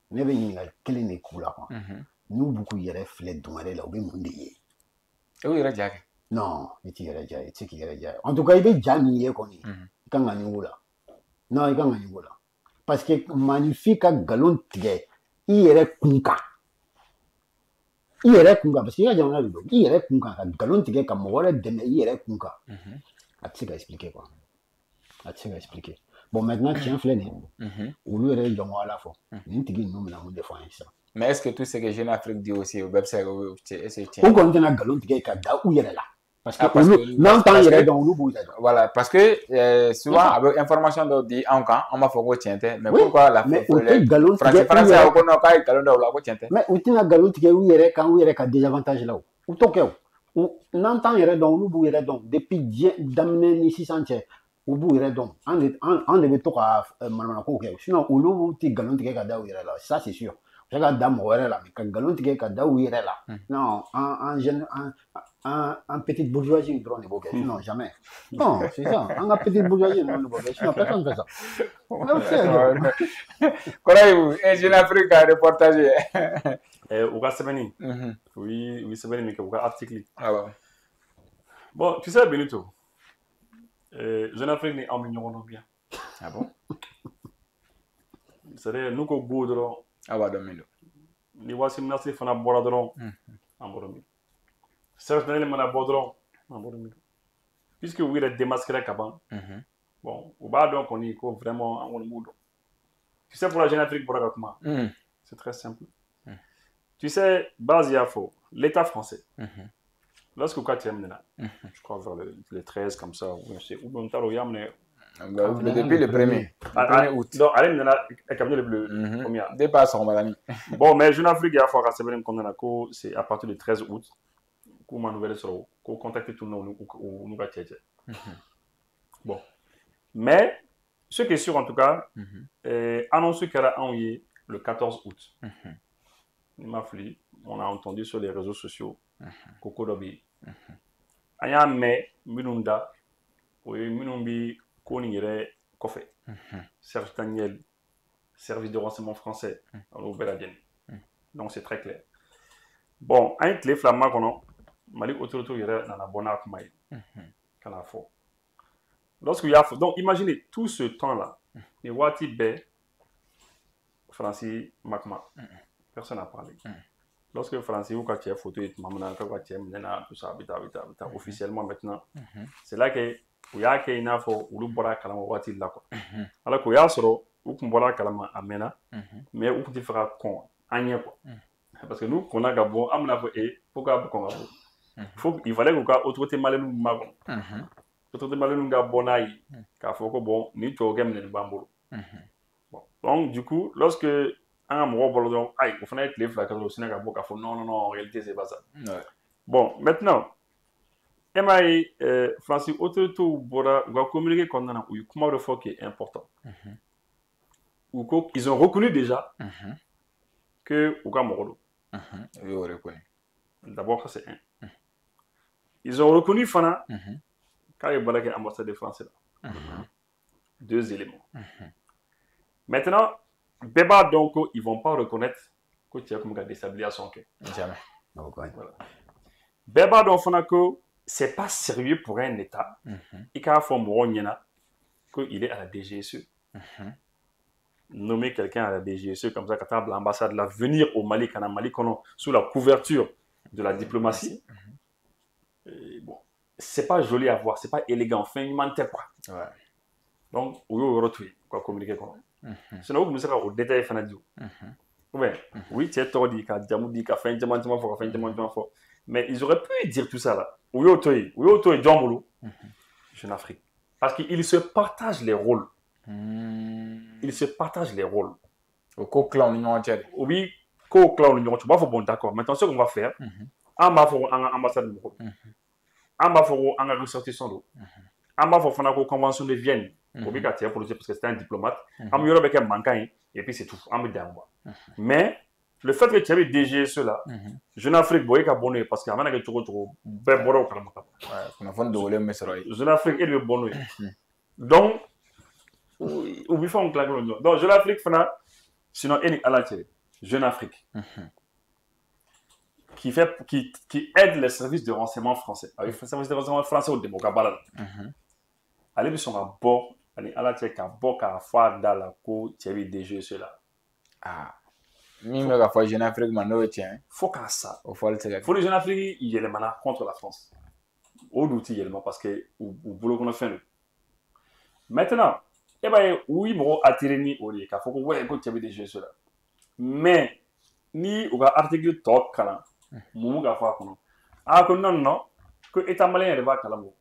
ne bɛ ɲininkali kelen de k'u la quoi n'u b'u k'u yɛrɛ filɛ don wɛrɛ la u bɛ mun de ye e y'u yɛrɛ ja kɛ non i t'i yɛrɛ ja ye i tɛ se k'i yɛrɛ ja ye en tout cas i bɛ ja min ye kɔni i kan ka nin k'u la non i kan ka nin k'u la parce que magnifique ka nkalon tigɛ i yɛrɛ kun kan i yɛrɛ kun kan parce que i ka jamana de don i yɛrɛ kun kan ka nkalon tigɛ ka mɔgɔ wɛrɛ dɛmɛ i yɛrɛ kun kan a tɛ se ka expliquer quoi a tɛ se ka expliquer bon maintenant tiɲɛ filɛ nin ye olu yɛrɛ ye jɔnko ala fɔ nin tigi ninnu bɛna mun de fɔ an ye sisan mais est-ce que tout ce que Jeune Afrique dit aussi o bɛɛ bɛ se ka est-ce que tiɲɛ u kɔni tɛna nkalon tigɛ ka da u yɛrɛ la parce que n'an t'an yɛrɛ dɔn olu b'u yɛrɛ dɔn voilà parce que souvent a bɛ information dɔw di anw kan an b'a fɔ ko tiɲɛ tɛ mais pourquoi la mais u tɛ nkalon tigɛ français ko non k'a ye nkalon da u la ko tiɲɛ tɛ mais u tɛna nkalon tigɛ u yɛrɛ kan u yɛrɛ ka désavantage la o u t'o kɛ o n'an t'an yɛrɛ dɔn olu b'u yɛrɛ dɔn depuis diɲɛ daminɛ ni sisan cɛ u b'u yɛrɛ dɔn an de bɛ to ka manamanakow kɛ sinon olu tɛ nkalon tigɛ ka da u yɛrɛ la ça c'est sûr u bɛ se ka da mɔgɔ wɛrɛ la mais ka nkalon tigɛ ka da u yɛrɛ la non en petite bourgeoisie dɔrɔn de b'o kɛ sinon jamais non c'est ça an ka petite bourgeoisie dɔrɔn de b'o kɛ sinon personne ne fait ça kɔrɔ ye Jeune Afrique ka reportage ye u ka sɛbɛnni u ye sɛbɛnni min kɛ u ka article bon tu sais Benito Jeune Afrique ni anw bɛ ɲɔgɔn dɔn bien ah bon c'est-à-dire n'u ko go dɔrɔn a b'a dɔn min don ni Wassim Nasri fana bɔra dɔrɔn an b'o dɔn min Serge Gnabry mana bɔ dɔrɔn an b'o dɔn min puisque u yɛrɛ démasquera ka ban bon u b'a dɔn kɔni ko vraiment an kɔni b'u dɔn tu sais pour la Jeune Afrique bɔra ka kuma c'est très simple tu sais Baz y'a fɔ l'État français lorsque ka cɛ minɛna je crois vers le 13 comme ça ou bien t'a dɔn u y'a minɛ depuis le premier août donc ale minɛna kabini le premier depuis a sɔgɔmadanin bon mais Jeune Afrique y'a fɔ a ka sɛbɛnni kɔnɔna na ko c'est à partir du 13 août k'u ma nouvelle sɔrɔ ko contacter tout le monde n'u ka cɛ bon mais ce qui est sûr en tout cas annonce kɛra anw ye le 14 août ni ma fili on a entendu sur les réseaux sociaux ko ko dɔ bɛ yen an y'a mɛn minnu da o ye minnu bɛ ko nin yɛrɛ kɔfɛ Serge Daniel service de renseignement français olu bɛɛ lajɛlen donc c'est très clair bon an ye tile fila ma kɔnɔ Mali autorité yɛrɛ nana bɔ n'a kuma ye ka n'a fɔ lorsqu'il y a donc imaginez tout ce temps là ni waati bɛɛ Faransi ma kuma personne n'a parlé lorsque Faransi y'u ka cɛ photo ye tuma min na k'u ka cɛ minɛna tout ça a bɛ taa officiellement maintenant c'est là que u y'a kɛ i n'a fɔ olu bɔra a kalama waati la quoi alors que o y'a sɔrɔ u tun bɔra a kalama a mɛnna mais u tun tɛ fɛ ka kɔn an ɲɛ quoi parce que n'u kɔnna ka bɔ an bɛna fɔ fo k'a bɛ kɔn ka bɔ faut il fallait k'u ka autorité malienne makɔnɔ autorité malienne ka bɔ n'a ye k'a fɔ ko bon nin tubabu kɛ minɛni b'an bolo bon Donc, du coup, lorsque un mot bolon, aïe, vous faites les flaques au Sénégal, non, en réalité, c'est pas ça. Ouais. Bon, maintenant, MAI, Francis, auto va communiquer qu'on a eu comment le fois qui est important. Ils ont reconnu déjà que Ouga Morolo. Ils ont reconnu. D'abord, ça c'est un. Ils ont reconnu Fana quand il y a l'ambassadeur français là. 2 éléments. Maintenant, Beba donc ils vont pas reconnaître que tu as comme déstabilisé son cœur. Jamais. Okay. Voilà. Beba donc Fana que c'est pas sérieux pour un État. Il y a un qu'il est à la DGSE. Nommer quelqu'un à la DGSE comme ça, quand l'ambassade là, venir au Mali, quand Mali sous la couverture de la diplomatie. Bon, c'est pas joli à voir, c'est pas élégant, enfin, il mentait pas. Ouais. Donc, on va retrouver quoi communiquer comme sinon, vous serez au détail fanadio. Oui, tu es tort dit qu'à Djamou dit qu'à fin fort. Mais ils auraient pu dire tout ça là. Oui, Djamboulou, Jeune Afrique. Parce qu'ils se partagent les rôles. Ils se partagent les rôles. Au co-clan, l'Union entière. Oui, co-clan, l'Union entière. Bon, d'accord. Maintenant, ce qu'on va faire, on va faire une ambassade de Moko. On va faire une ressortissant d'eau. On va faire une convention de Vienne. Pour parce que c'était un diplomate. On va faire un manquant et puis c'est tout. On va dire. Mais le fait que tu avais DGSE là, Jeune Afrique, vous voyez qu'à bonner parce qu'il y a un trop ben bon au Kalamata. Jeune Afrique est le bon. Donc, on fait un claque l'oignon. Donc, Jeune Afrique, sinon, il y a Jeune Afrique qui aide les services de renseignement français. Avec les services de renseignement français au Démocabala. Allez, ils sont à bord. Allez, à la tchèque, à bord, à la fois, dans la côte, tu as vu DGSE là. Ah. Même la fois Jeune Afrique m'a tient. Faut qu'à ça. Faut les Jeunes Afrique, il y a les manas contre la France. Au outil également parce que au boulot qu'on a fait. Maintenant, eh ben oui, bon, attirer ni au lieu. Faut que ouais, quand tu avais des jeux là. Mais ni au article talk kala, mou ga fa kono. Ah que non, que état malien va kala mo.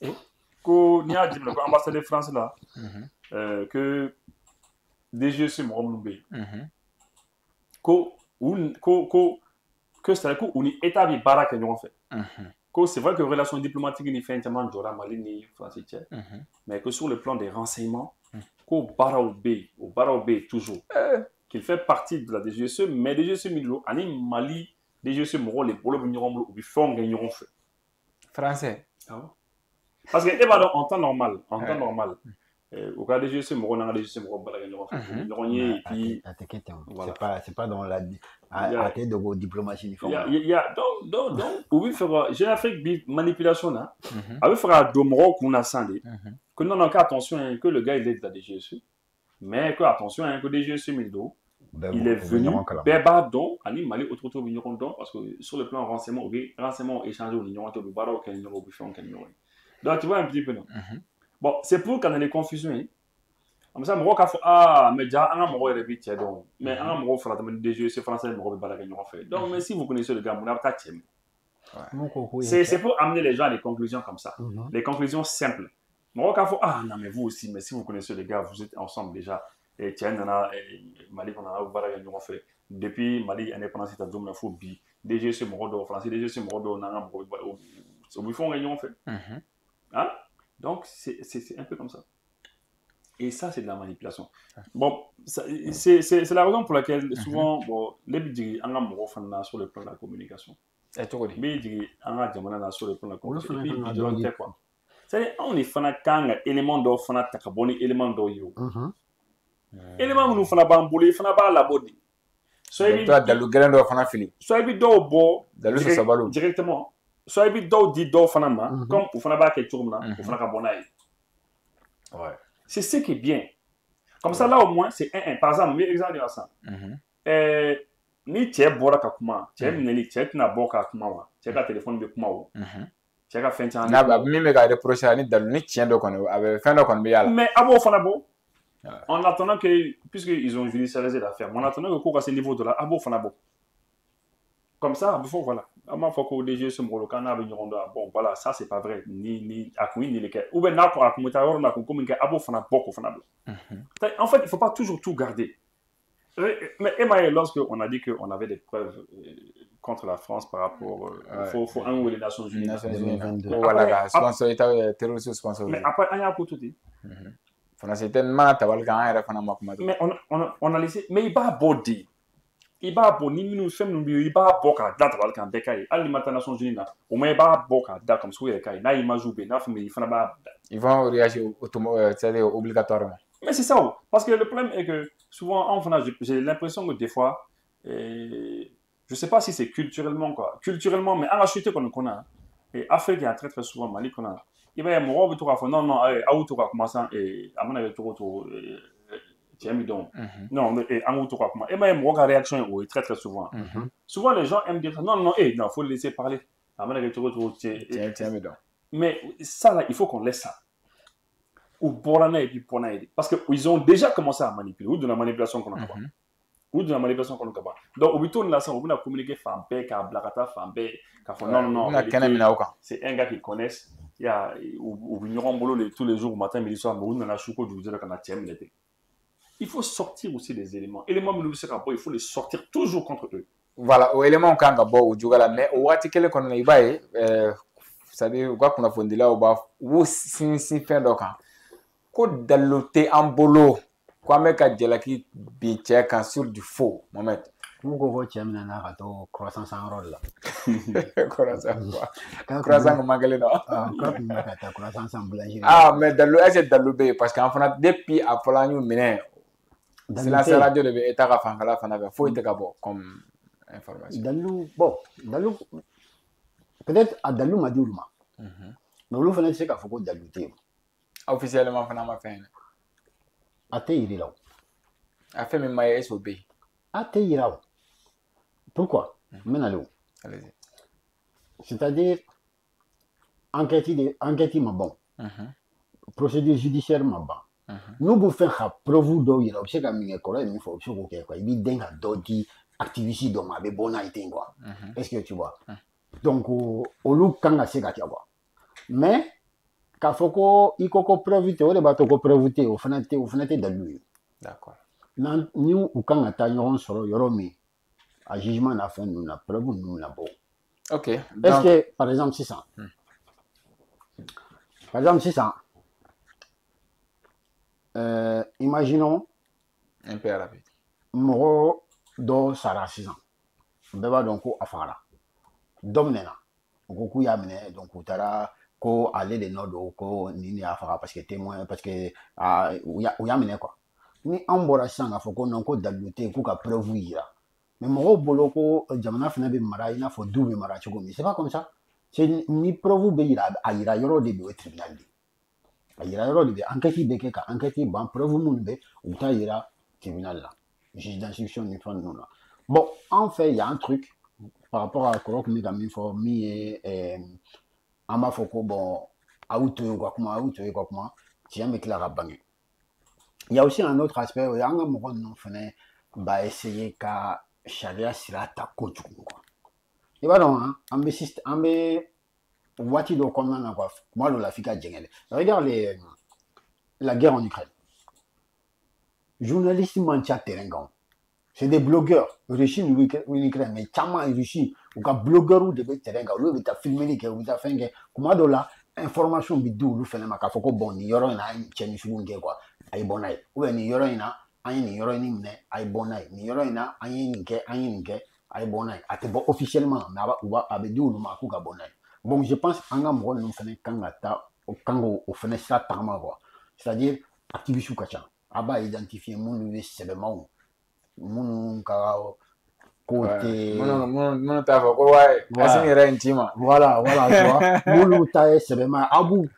Que ni a dit que ambassadeur France là, que des jeux sur mon bé. Que c'est que on état bi baraka ñu fait. Que c'est vrai que relations diplomatiques ni fait entièrement Jora Mali ni français mais que sur le plan des renseignements qu'au Baraoubé toujours qu'il fait partie de la DGSE mais DGSE Milo ani Mali DGSE Moro les bolo veniront ou bi fond gagneront fait français parce que en temps normal au cas DGSE Moro na DGSE Moro bala gagneront fait et puis c'est pas dans la à tête de diplomatie il y a donc oui faire Jeune Afrique bi manipulation là avec faire do Moro qu'on a sandé que non attention que le gars il est de la DGSE mais que attention que DGSE Mildo il est venu Beba don ani Mali autour vigneron don parce que sur le plan renseignement échangé au Union to baro que Union au bouchon que Union donc tu vois un petit peu non bon c'est pour quand il y a des confusions comme ça Moro ka mais déjà un Moro est vite donc mais un Moro fera de DGSE français Moro bala que Union fait donc mais si vous connaissez le gars mon pas tiem c'est pour amener les gens à des conclusions comme ça les conclusions simples Moro ka non mais vous aussi mais si vous connaissez les gars vous êtes ensemble déjà et tiens Mali on a bala que Union fait depuis Mali indépendance c'est un faut bi DGSE Moro do français DGSE Moro do nanga Moro au bouffon Union fait hein donc c'est un peu comme ça. Et ça, c'est de la manipulation. Bon, c'est la raison pour laquelle souvent, bon, les bidjis, on a sur le plan de la communication. Et tout le bidjis, on a sur le plan de la communication. Quoi. C'est-à-dire, on est fan de élément d'eau, fan de takaboni, élément d'eau yo. Élément nous fan bamboulé, fan ba la body. Soit dans le grand d'eau fan fini. Soit d'eau bo, directement. Soit d'eau dit d'eau fan ma, comme pour fan ba quelque chose là, pour fan kabonaï. Ouais. C'est ce qui est bien. Comme ça, là, au moins, c'est un. Par exemple, mais exemple de ça. Ni tu es bora kakuma, tu es neli, tu es na boka kakuma, tu es ka téléphone de kuma ou. Tu es ka fin tiens. Na ba mi me ka reprocher ni dalu ni tien do kono, avec fin do kono bi yala. Mais abo fana bo. En attendant que puisque ils ont judiciarisé l'affaire, en attendant que quoi à ce niveau de là, abo fana bo. comme ça, il faut, voilà. Il faut que les se me quand bon, voilà, ça, c'est pas vrai. Ni à quoi, ni les cas. Ou bien, n'a pas, comme tu as dit, comme un abo, fana, beaucoup, fana. En fait, il ne faut pas toujours tout garder. Mais Emma, lorsqu'on a dit qu'on avait des preuves contre la France par rapport faut un ou les Nations Unies. Voilà, sponsor, terroriste sponsor. Mais après, il y a un peu tout dit. C'était mal, mais on a laissé, mais il va body. Il va body, ni nous sommes, il va boka date avec un décaille. Alimentaire Nations Unies, au moins il va boka date comme souhait décaille. N'a image ou bien, il faut pas. Ils vont réagir obligatoirement. Mais c'est ça, parce que le problème est que souvent, j'ai l'impression que des fois, je ne sais pas si c'est culturellement, quoi. Culturellement, mais en la suite qu'on a, et Afrique, il y a très très souvent Mali qu'on a. Il va y avoir un peu de non, non, à où tu vas commencer, et à mon avis, tu vas non, mais en où tu vas commencer. Et bien, il y a une réaction, oui, très très souvent. Souvent, les gens aiment dire, non, non, il faut le laisser parler. À mon avis, tu mais ça, là, il faut qu'on laisse ça. Ou Borana et puis Ponaïdi. Parce qu'ils ont déjà commencé à manipuler. Ou de la manipulation qu'on a pas. Ou de la manipulation qu'on a pas. Donc, au bout de la on a communiqué Fampe, Blakata, Fampe, non, non, c'est un gars qu'ils connaissent. Il y a, ou ignorant boulot tous les jours, matin, midi, soir, mais on a chouko, je vous dis qu'on a tiens, il faut sortir aussi des éléments. Éléments, il faut les sortir toujours contre eux. Voilà, aux éléments qu'on a beau, mais au article qu'on a eu, c'est-à-dire, qu'on a fondé là, ou si fait d'aucun. Ko dalote en bolo ko me ka jelaki bi che kan sur du faux Mohamed mu ko ko che mina na ka to croissance en rôle croissant mangale no croissance en boulangerie mais dalu be parce qu'en fait depuis a fola ñu mine c'est la radio de état ka fangala fana faut être bon comme information dalu peut-être à dalu ma diuluma mais lu fana c'est ka foko dalu te officiellement fana ma fin ate irilaw a fait même ma SOB ate iraw pourquoi menalo allez-y c'est-à-dire enquête ma bon procédure judiciaire ma bon nous vous faire preuve do iraw c'est comme une école il faut que quoi il dit denga dodi activiste do ma be bona ite quoi est-ce que tu vois donc au lu kanga c'est ka quoi mais k'a fɔ ko i ko preuve tɛ o de b'a to ko preuve tɛ o fana tɛ dalu ye. D'accord. Ni u kan ka taa ɲɔgɔn sɔrɔ yɔrɔ min a jugement na fɛn ninnu na preuve ninnu na bɔ. Ok. Est-ce que par exemple sisan imaginons un peu rapide mɔgɔ dɔ sara sisan bɛɛ b'a dɔn ko a fagara dɔ minɛna u ko k'u y'a minɛ donc u taara ko ale de nɔ don ko nin de y'a faga parce que témoin parce que u y'a minɛ quoi ni an bɔra sisan k'a fɔ ko non ko dalu tɛ yen k'u ka preuve yira mais mɔgɔw bolo ko jamana fana bɛ mara i n'a fɔ du bɛ mara cogo min c'est pas comme ça ni preuve bɛ yira a yira yɔrɔ de bɛ o tribunal de a yira yɔrɔ de bɛ enquête bɛ kɛ ka enquête ban preuve minnu bɛ u bɛ taa yira tribunal la juge d'instruction ni fɛn ninnu na bon en fait il y a un truc par rapport à kɔrɔ kun bɛ ka min fɔ min ye an b'a fɔ ko bon aw to ye ka kuma tiɲɛ bɛ tila ka bange il y a aussi un autre aspect o ye an ka mɔgɔ ninnu fana b'a essayer ka sariya sira ta kojugu quoi i b'a dɔn an bɛ waati dɔ kɔnɔna na quoi kuma dɔ la f'i ka jɛngɛ dɛ regarde la guerre en Ukraine journalistes man ca terrain kan c'est des blogueurs Russie ni Ukraine mais caman Russie u ka blogueurs de bɛ terrain kan olu bɛ taa filmeli kɛ u bɛ taa fɛn kɛ kuma dɔ la information bɛ di olu fana ma k'a fɔ ko bon nin yɔrɔ in na an ye cɛnni sugu kɛ quoi a ye bɔ n'a ye ou bien nin yɔrɔ in na an ye nin yɔrɔ in minɛ a ye bɔ n'a ye nin yɔrɔ in na an ye nin kɛ a ye bɔ n'a ye a tɛ bɔ officiellement mais a bɛ di olu ma k'u ka bɔ n'a ye bon je pense an ka mɔgɔ ninnu fana kan ka taa kan k'o fana sira tagama quoi c'est-à-dire activistes ka ca a b'a identifier minnu ye sɛbɛmanw minnu ka côté minnu t'a fɔ ko waaye Asimi yɛrɛ ye n ci ma voilà tu vois minnu ta ye sɛbɛman aw b'u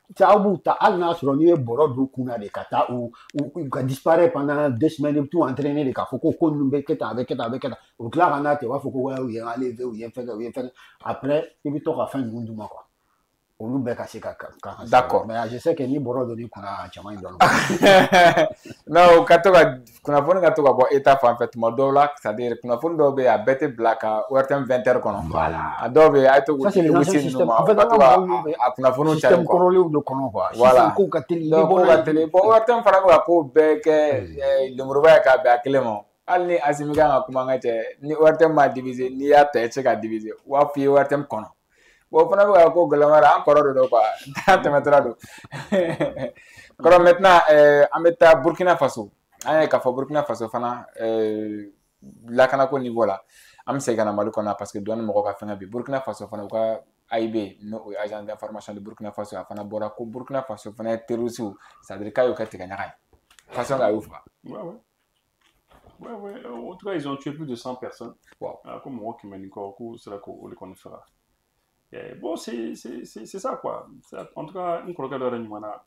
ta hali n'a sɔrɔ n'i ye bɔrɔ don kun na de ka taa u ka disparaître pendant 2 semaines i bɛ t'u entraîner de k'a fɔ ko ninnu bɛ kɛ tan a bɛ kɛ tan u tila ka n'a tɛ u b'a fɔ ko u ye enlevé u ye fɛn kɛ après i bɛ to ka fɛn ninnu d'u ma quoi olu bɛɛ ka se ka d'accord mais je sais que ni bɔra dɔ ni kunna caman dɔn non ka to ka kunnafoni ka to ka bɔ eta fan fɛ tuma dɔw la c'est à dire kunnafoni dɔw bɛ yen a bɛɛ tɛ bila ka ORTM 20h kɔnɔ voilà a dɔw bɛ yen a ye to ça c'est les anciens systèmes en fait a kunnafoniw cari système kɔrɔlenw de kɔnɔ quoi voilà ko ka teli donc ko ka teli bon ORTM fana bɛ ka ko bɛɛ kɛ lemuruba ye k'a bɛn a kelen ma hali ni Asimi kan ka kuma an ka cɛ ni ORTM m'a diviser n'i y'a ta i tɛ se ka diviser u b'a f'i ye ORTM kɔnɔ bon fana bɛ ka ko gɛlɛma la an kɔrɔ de don quoi an tɛmɛtɔla don kɔrɔ maintenant an bɛ taa Burkina Faso an ye k'a fɔ Burkina Faso fana lakanako niveau la an bɛ segin ka na Mali kɔnɔ parce que dɔɔni mɔgɔw ka fɛngɛ bi Burkina Faso fana u ka AIB n'o ye agence d'information de Burkina Faso a fana bɔra ko Burkina Faso fana ye terroriste c'est à dire k'a y'o kɛ tigɛɲaga ye façon k'a y'o faga. Ouais. En tout cas, ils ont tué plus de 100 personnes. Wow. Comme moi qui m'a dit c'est là qu'on les fera. Bon, c'est ça quoi. En tout cas, une collègue de Renimana,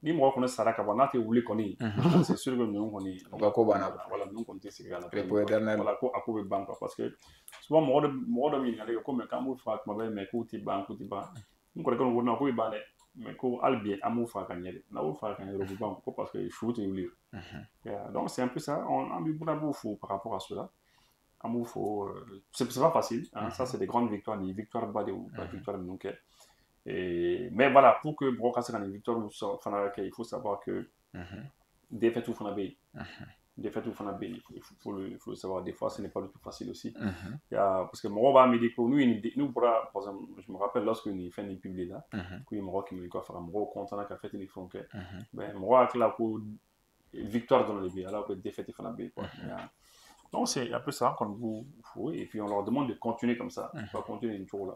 ni moi qu'on est Sarah Kabana, tu voulais qu'on est. C'est sûr que nous on est. On va comment voilà, nous on est c'est gars. Voilà, à quoi banque parce que souvent moi de mine aller comme quand vous faites ma mais côté banque. Une collègue on a quoi banque mais ko albien amu fa kanyele na wo fa kanyele bu banque parce que il faut te lire. Donc c'est un peu ça on a mis beaucoup fou par rapport à cela. C'est pas facile, hein? Ça c'est des grandes victoires, des victoires bas, des victoires de Nouquet. Mais voilà, pour que Brocasse ait une victoire, il faut savoir que défaite ou Fanabé, il faut le savoir, des fois ce n'est pas du tout facile aussi. Parce que moi, par exemple, je me rappelle lorsque nous faisons une publi là, que moi qui me dit quoi faire, moi content qu'à fait il faut que, ben moi là pour victoire dans le B, alors que défaite il Fanabé quoi. Donc c'est un peu ça qu'on vous faut et puis on leur demande de continuer comme ça, pas continuer du tour là.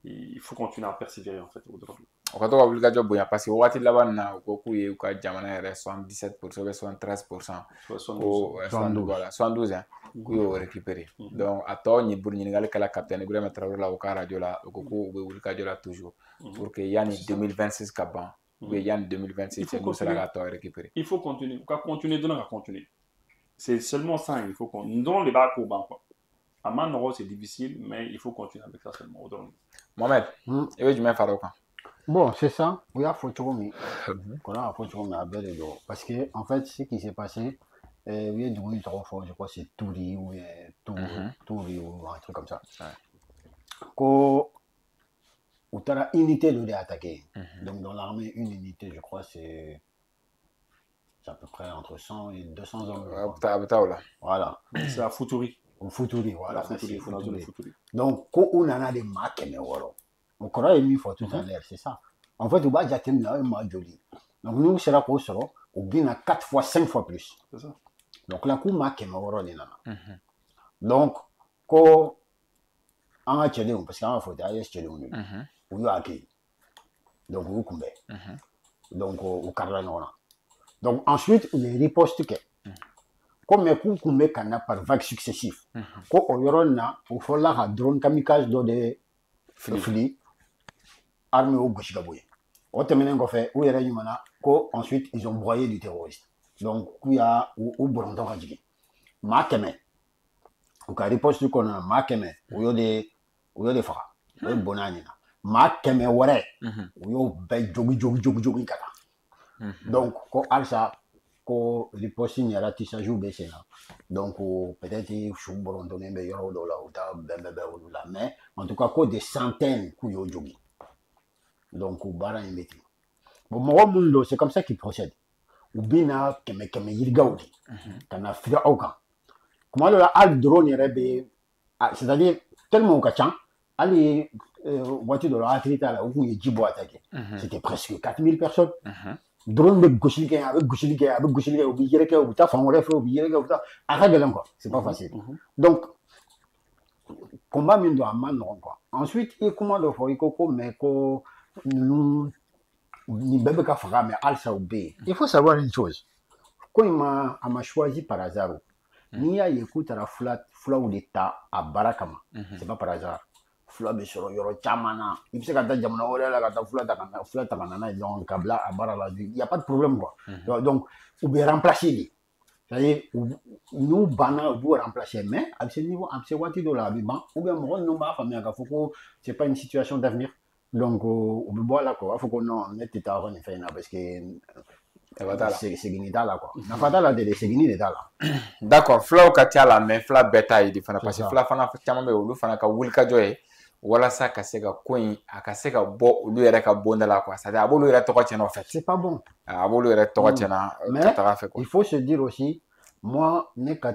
Il faut continuer à persévérer en fait aujourd'hui. O ka to ka wuli ka jɔ bonya parce que wagati laban na u ko k'u ye u ka jamana yɛrɛ 77% ou 73%. 72 k'u y'o récupérer. Donc a tɔ ɲininkali kɛla capitaine Ibrahima Traoré la u ka radio la u ko k'u bɛ wuli ka jɔ la toujours pour que yanni 2026 ka ban ou bien yanni 2026 n'u sera k'a tɔ récupérer. Il faut continuer, ka continuer donnant ka continuer. C'est seulement ça, il faut qu'on donne les barres au banc quoi. À Manoro c'est difficile mais il faut continuer avec ça seulement aujourd'hui. Mohamed, et oui, je mets Farouk. Bon, c'est ça. Oui, il faut trouver. Parce que, en fait, ce qui s'est passé, il y a du 3 fois, je crois, c'est Touri ou Touri ou un truc comme ça. Quand tu as la unité de l'attaquer, donc dans l'armée, une unité, je crois, c'est à peu près entre 100 et 200 hommes. Voilà. C'est à Futuri. Futuri, voilà. Futuri. Donc, quand on a des marques, on croit qu'il faut tout à l'heure, c'est ça. En fait, on va déjà terminer un mois joli. Donc, nous, c'est là qu'on sera, on gagne 4 fois, 5 fois plus. C'est ça. Donc, là, on a donc, quand on a tchédé, parce qu'on a fait d'ailleurs tchédé, on a accueilli. Donc, on a donc, on a donc, ensuite, on a riposté. Comme on met par vagues successives. Quand on y a il faut là drone kamikaze dans des flux armés au Gouchigaboué. On termine en fait, où il y a ensuite ils ont broyé du terroriste. Donc, il y a au Burundon Radjigi. Makeme. Au cas riposte qu'on a Makeme, où il y a des phrases. Où il y a des bonanina. Makeme, ouais. Où il y a des jogi kata. Donc, quand Alsa. Ko riposte ni ala tisaju be sena donc peut-être chou borondone be yoro do la uta bebe la mais en tout cas ko des centaines ku yo jogi donc bara ni meti bon mo mundo c'est comme ça qu'il procède ou bina keme yirgaudi kana fira auka comment la al drone rebe c'est-à-dire tellement kachan ali voiture de la atrita là où il jibo attaqué c'était presque 4000 personnes drone de gauchilique avec gauchilique au billet que au ta fond au billet que au ta arrête quoi c'est pas facile donc combat mindo amman quoi ensuite il commande au faut ikoko mais ko nous ni bébé ka fera mais al saoubé il faut savoir une chose quand il m'a choisi par hasard ni a écouté la fla ou l'état à Barakama c'est pas par hasard fula be soro yoro chamana il se kata jamana wala la kata fula takana donc kabla abara la il y a pas de problème quoi donc ou bien remplacer c'est-à-dire nous bana ou remplacer mais à ce niveau à ce wati de la biban ou bien mon non ba famille ka foko c'est pas une situation d'avenir Donc, on peut boire là, quoi. Il faut qu'on ait été à faire parce que c'est Guinée là, quoi. La fatale, c'est Guinée là. D'accord, flaw ka ca la mais fla beta yi di fana parce que fla fana caman be olu fana ka wuli ka jɔ ye walasa ka se ka ko in a ka se ka bɔ olu yɛrɛ ka bonda la quoi c'est à dire a b'olu yɛrɛ tɔgɔ tiɲɛ en fait c'est pas bon a b'olu yɛrɛ tɔgɔ tiɲɛ ka taga fɛ quoi il faut se dire aussi moi ne ka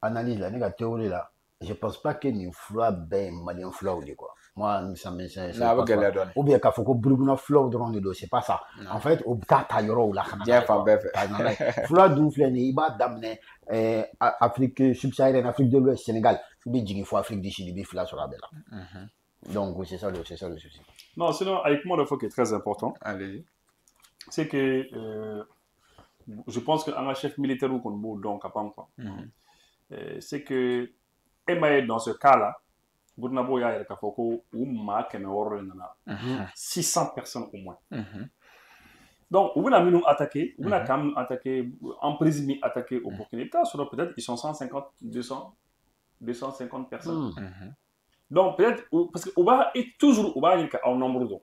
analyse là ne ka théorie là je pense pas que ni fla bɛɛ malien flaw de quoi moi ça me ou bien k'a fɔ ko Burkina flaw dɔrɔn de don c'est pas ça en fait o bɛ taa yɔrɔw la kana diɲɛ fan bɛɛ fɛ fla dun filɛ nin ye i b'a daminɛ Afrique subsaharienne Afrique de l'Ouest Sénégal i bɛ jigin fo Afrique du Sud i bɛ fla sɔrɔ a bɛɛ la donc c'est ça le souci. Non, sinon avec moi le truc qui est très important. Allez. C'est que je pense qu'un chef militaire ou qu'on bout donc à pas quoi. C'est que dans ce cas-là Bournabo ya ka foko ou ma keme woro nana 600 personnes au moins. Donc on a mis nous attaquer, on a quand même attaqué en prison attaqué au Burkina Faso peut-être ils sont 150 250 personnes. Donc peut-être parce que on va être toujours on va y en nombre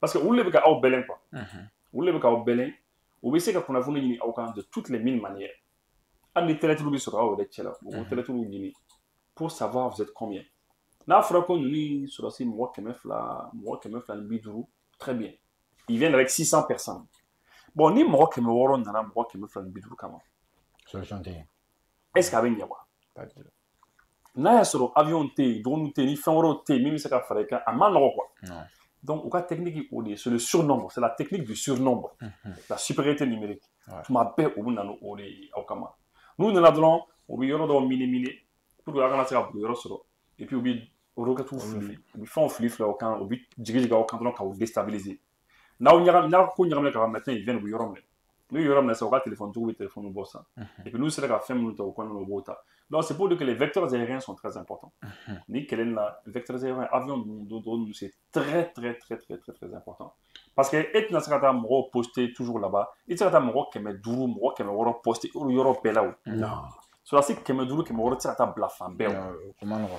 parce que on le veut au Belin quoi. On le veut au Belin, on veut que qu'on a voulu ni au camp de toutes les mille manières. On est très sur au de on est très pour savoir vous êtes combien. N'a fera qu'on nous sur aussi moi qui me fla bidou très bien. Ils viennent avec 600 personnes. Bon ni moi qui me woron dans moi qui me fla bidou comment. Solution T. Est-ce qu'avec Niawa? N'a sur avion T, drone T, ni fin euro T, même si ça fait qu'un man quoi. Donc au cas technique c'est le surnombre, c'est la technique du surnombre, la supériorité numérique. Tu m'appelles au bout d'un au kama. Nous nous l'avons au milieu de mini pour que la ça et puis au bout au flux, il faut un flux là au camp, au but diriger au camp donc à déstabiliser. Là on y a maintenant ils viennent au yorom. Nous yorom là c'est au téléphone tout téléphone au boss. Et puis nous c'est là 5 minutes au coin au bota. Donc c'est pour dire que les vecteurs aériens sont très importants. Ni quel est là vecteurs aériens avion drone c'est très important. Parce que et na saka mo poster toujours là-bas, et saka mo keme duru mo keme woro poster au yorom là. Non. Sur la site keme duru keme woro saka blafambe. Comment on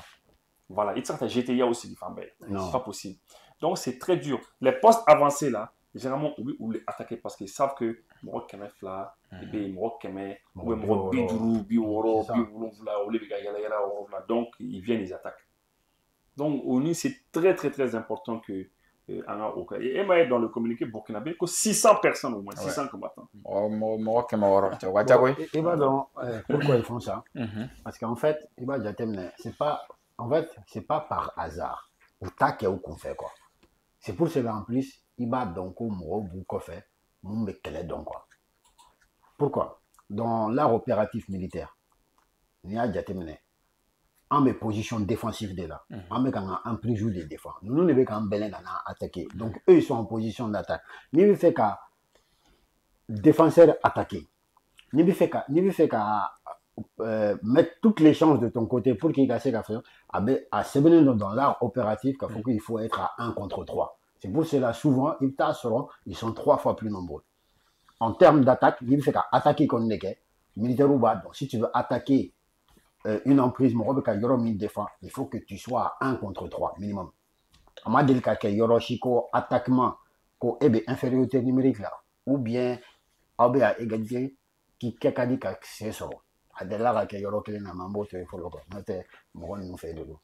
Voilà, il y a GTA aussi, c'est pas possible. Donc c'est très dur. Les postes avancés là, généralement, ou les attaquer parce qu'ils savent que moi qui me fla, et bien moi qui me, ou moi bidou, bioro, donc ils viennent ils attaquent. Donc au niveau c'est très important que et Emma est dans le communiqué burkinabé que 600 personnes au moins, 600 combattants. Moi qui me woro, et bah donc pourquoi ils font ça? Parce qu'en fait, c'est pas en fait, c'est pas par hasard. Ou taquet ou qu'on fait quoi. C'est pour cela en plus, il va donc au mot qu'on fait, mon mec donc quoi. Pourquoi? Dans l'art opératif militaire, il y a déjà terminé. En mes positions défensives de là, en mes un préjugé de défense. Nous ne pouvons pas attaquer. Donc eux ils sont en position d'attaque. Ni fait qu'à défenseur attaquer. Ni fait qu'à mettre toutes les chances de ton côté pour qu'il gagne à se dans l'art opératif qu'il faut être à 1 contre 3. C'est pour cela souvent ils sont 3 fois plus nombreux. En termes d'attaque, il fait qu'à attaquer contre les militaires ou bas. Donc si tu veux attaquer une emprise, il faut que tu sois à 1 contre 3 minimum. On m'a dit que Yoroshiko attaquement infériorité numérique là ou bien à égalité qui a dit que c'est ça. Adela ka yoro kelen na mambo te folo ko nate mo nous fait de l'eau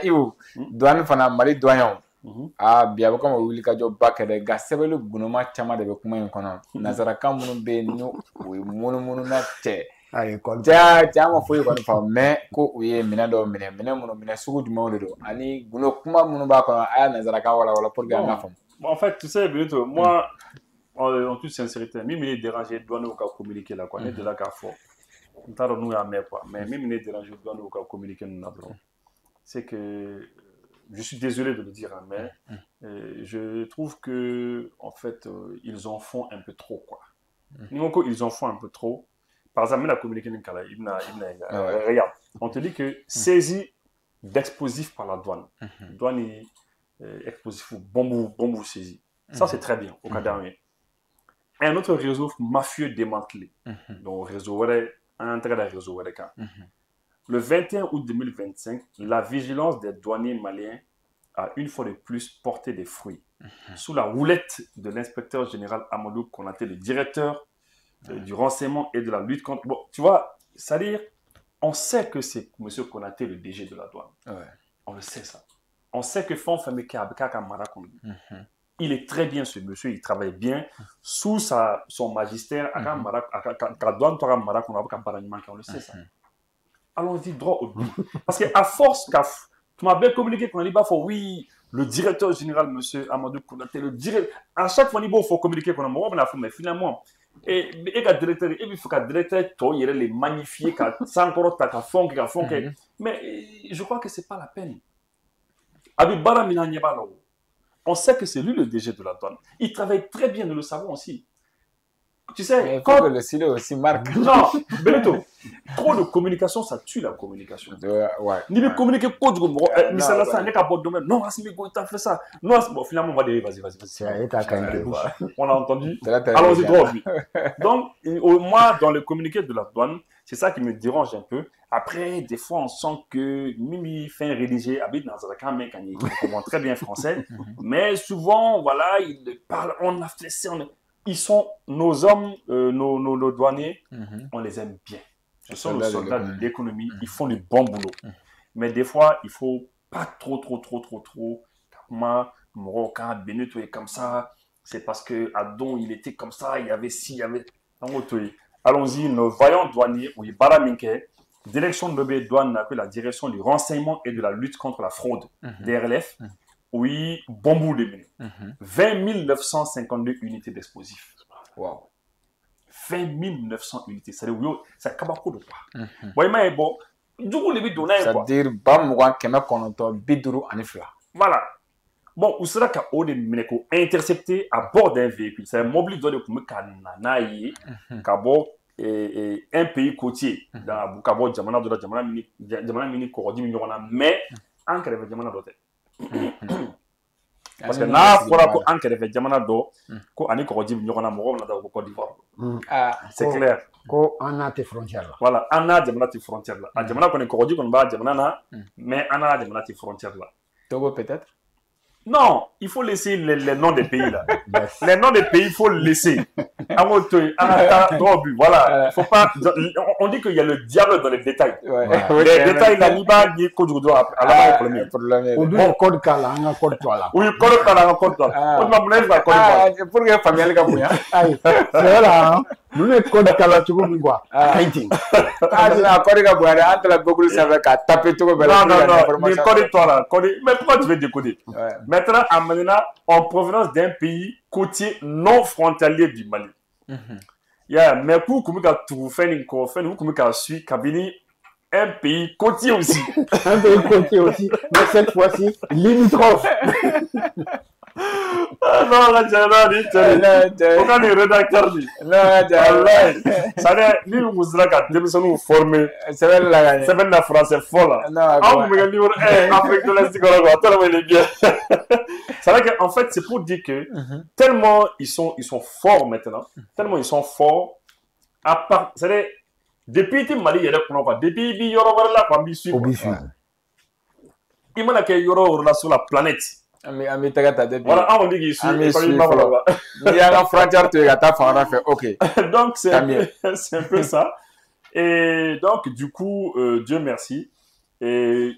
iwu douane fana mali douane biya ko mo wuli ka jo bakere ga sebelu gunoma chama de be kuma in kono nazara kan munu be no munu na te ay ko ja ma foyi ko fa mais ko uye mina do mine munu mine sugu du mawdo do ani guno kuma munu ba ko aya nazara ka wala pour ga ngafam. En fait tu sais Benito moi en toute sincérité, même il est dérangé, doit nous communiquer là, quoi. On est de là qu'à fort. On t'a nous à mer, quoi. Mais même il est dérangé, doit nous communiquer nous là. C'est que je suis désolé de le dire, mais je trouve que en fait ils en font un peu trop, quoi. Ils en font un peu trop. Par exemple, la communication regarde, on te dit que saisie d'explosifs par la douane. Douane est explosif, bombe saisie. Ça c'est très bien au cas dernier. Un autre réseau mafieux démantelé. Donc, réseau, un très réseau. le 21 août 2025, la vigilance des douaniers maliens a une fois de plus porté des fruits. Sous la houlette de l'inspecteur général Amadou Konaté, le directeur du renseignement et de la lutte contre... Bon, tu vois, c'est-à-dire, on sait que c'est M. Konaté le DG de la douane. Ouais. On le sait ça. On sait que Fon Fameke Abeka Mara il est très bien ce monsieur, il travaille bien sous son magistère. On le sait ça. Allons-y droit au but. Parce qu'à force, tu m'as bien communiqué qu'on a dit, oui, le directeur général, monsieur Amadou Konaté, le directeur, à chaque fois, il faut communiquer qu'on a mais finalement, et le directeur, il faut que le directeur, il les magnifier, mais je crois que ce n'est pas la peine. On sait que c'est lui le DG de la douane. Il travaille très bien, nous le savons aussi. Tu sais, mais il faut que le silo aussi marque. Non, Benito, trop de communication, ça tue la communication. Ouais. Ni de communiquer quoi du coup, mais ça là, n'est qu'à bord de domaine. Non, Assimi Go, t'as fait ça. Non, bon, finalement, on va dire, vas-y. On a entendu. Allons-y droit. Donc, moi, dans le communiqué de la douane, c'est ça qui me dérange un peu. Après, des fois, on sent que Mimi fait un rédigé, habite dans un camp, mec, il comprend très bien français. Mais souvent, voilà, il parle, on a flessé, ils sont nos hommes, nos douaniers, on les aime bien. Ce sont nos soldats de l'économie, ils font du bon boulot. Mais des fois, il ne faut pas trop. Moi, Moroka, Benito est comme ça, c'est parce que Adon, il était comme ça, il y avait ci, il y avait... Allons-y, nos vaillants douaniers, oui, Baraminke, direction de douane, la direction du renseignement et de la lutte contre la fraude, DRLF. Oui, bon bout de minutes. 20 952 unités d'explosifs. Wow. 20 900 unités. C'est-à-dire, ça acaba de quoi. Oui, mais bon, du coup, les bidons, c'est-à-dire, Bamouan, Kema Konoto, Biduru, Anifla. Voilà. Bon, où sera qu'à Ode Mineko intercepté à bord d'un véhicule. C'est un mobile de Kananaï, Kabo, un pays côtier, dans Bukabo, Jamana, Jamana Mini, Korodi, Mignona, mais en cas de Jamana d'hôtel. Parce que là, il faudra qu'on ait jamana do, qu'on ait corrigé Mignona, Moro, on a au Côte d'Ivoire. C'est clair. On a tes frontières là. Voilà, on a jamana tes frontières là. À jamana qu'on est corrigé, qu'on va jamana, mais on a jamana tes frontières là. Togo peut-être? Non, il faut laisser les noms des pays là. Les noms des pays, il faut le laisser. Voilà. Faut pas, on dit qu'il y a le diable dans les détails. Les détails là, il va dire qu'on doit aller au problème. On dit code kala, on a code toi là. Oui, code kala, code toi. On m'a montré la code. Pour que famille Gabouya. C'est là. Nous les code kala, tu vois quoi? Painting. Ah, code Gabouya, entre la beaucoup de saveurs qu'à taper tout. Non, mais code toi là. Mais pourquoi tu veux décoder? Maintenant, en provenance d'un pays côtier non frontalier du Mali. Mais pour que tu fasses une conférence, vous pouvez suivre Kabini, un pays côtier aussi. Un pays côtier aussi, mais cette fois-ci, limitrophe. Non, là, aucun des rédacteurs dit. Ça veut dire, vous avez formé. C'est la français folle. Ah, vous me dites, Afrique de l'Est, tellement il est bien. C'est vrai qu'en fait, c'est pour dire que tellement ils sont forts maintenant, tellement ils sont forts, à part, c'est-à-dire, depuis que Mali est là, depuis que Yoro là, il m'a dit Yoro là sur la planète. Voilà, on dit qu'il suit. Il y a la frontière, tu es à ta frontière, ok. Donc, c'est un peu ça. Et donc, du coup, Dieu merci. Et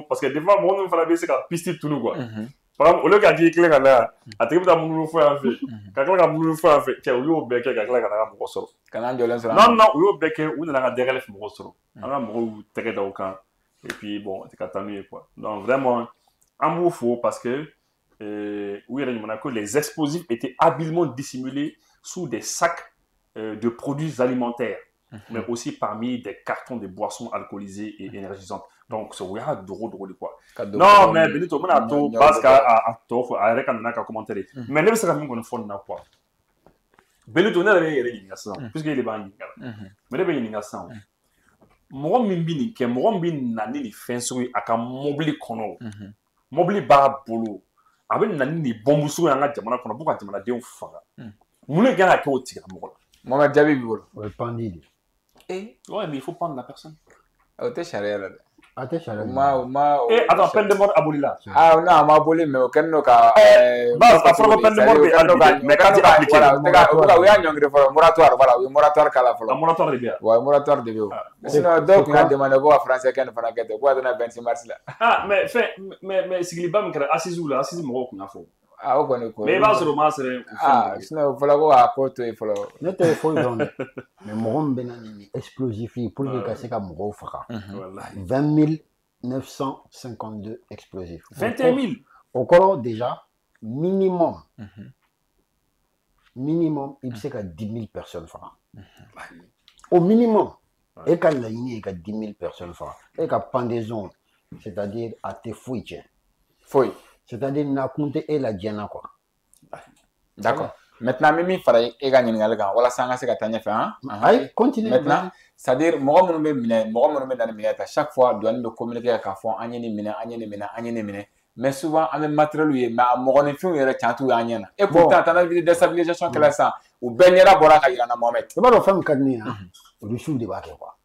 parce que des fois, on va laisser la piste tout nous quoi. Par exemple, au lieu qu'à dire clair là, à te dire que tu as fait, quelqu'un a fait, tu as eu au bec, quelqu'un a mon solo. Non, au bec, ou dans la derrière mon solo. On a mon très d'aucun. Et puis bon, c'est qu'à mieux quoi. Donc vraiment, un mot faux parce que oui, les explosifs étaient habilement dissimulés sous des sacs de produits alimentaires. Mais aussi parmi des cartons de boissons alcoolisées et énergisantes. Donc, c'est drôle quoi. Non, mais Benito, on a tout parce qu'à commenter. Mais ne serait-ce qu'on fait quoi. Benito, on a les puisque il est ban mais les gens moi mimbini que moi bin nani ni fensui aka mobili kono mobili ba bolo avec nani ni bombu su yanga jamana kono buka jamana de faga mule gana ke otiga mo Mohamed Jabi bolo pandidi Ouais, mais il faut prendre la personne. O tɛ sariya la dɛ. A tɛ sariya la. Attends, peine de mort abolie là. Ah non, a ma aboli mais o kɛlen don ka. Bah, fɔlɔ peine de mort bɛ appliquer, mais quand tu appliques, o y'a ɲɔngiri fɔlɔ moratoire voilà o ye moratoire k'a la fɔlɔ. A moratoire de bɛ yan. Ouais, moratoire de bɛ yen. Sinon dɔw tun y'a demandé ko ka français kɛ nin fana kɛ ten ko a tɛna 26 mars la. Ah mais sigiliba min kɛra assise la assise mɔgɔw kun y'a fɔ. Ah o kɔni ko. Mais i b'a sɔrɔ o m'a sɛbɛn. Sinon fɔlɔ ko k'a ko to yen fɔlɔ. Ne tɛ foyi dɔn dɛ. Mais mɔgɔ min bɛ na ni explosif ye pour que ka se ka mɔgɔw faga. 20 952 explosifs. 21 000. Au corps déjà, minimum, il sait qu'à 10 000 personnes fera. Au minimum, et quand la ligne est qu'à 10 000 personnes fera. Et qu'à pendaison, c'est-à-dire à tes fouilles. Fouilles. C'est-à-dire n'a compté et la diana quoi. D'accord. Maintenant, Mimi Faray et gagné le gars. Voilà, ça, c'est gagné fait. Allez, continue. Maintenant, c'est-à-dire, moi, mon nom est dans les minutes. À chaque fois, doit nous communiquer avec un fond, un minute. Mais souvent, on a un matériel, mais à mon film, il y a un chantou et un. Et pourtant, tu as une déstabilisation que ça. Ou ben yera bora ka yirana Mohamed. C'est pas le femme kadni hein. Le chou de baké quoi.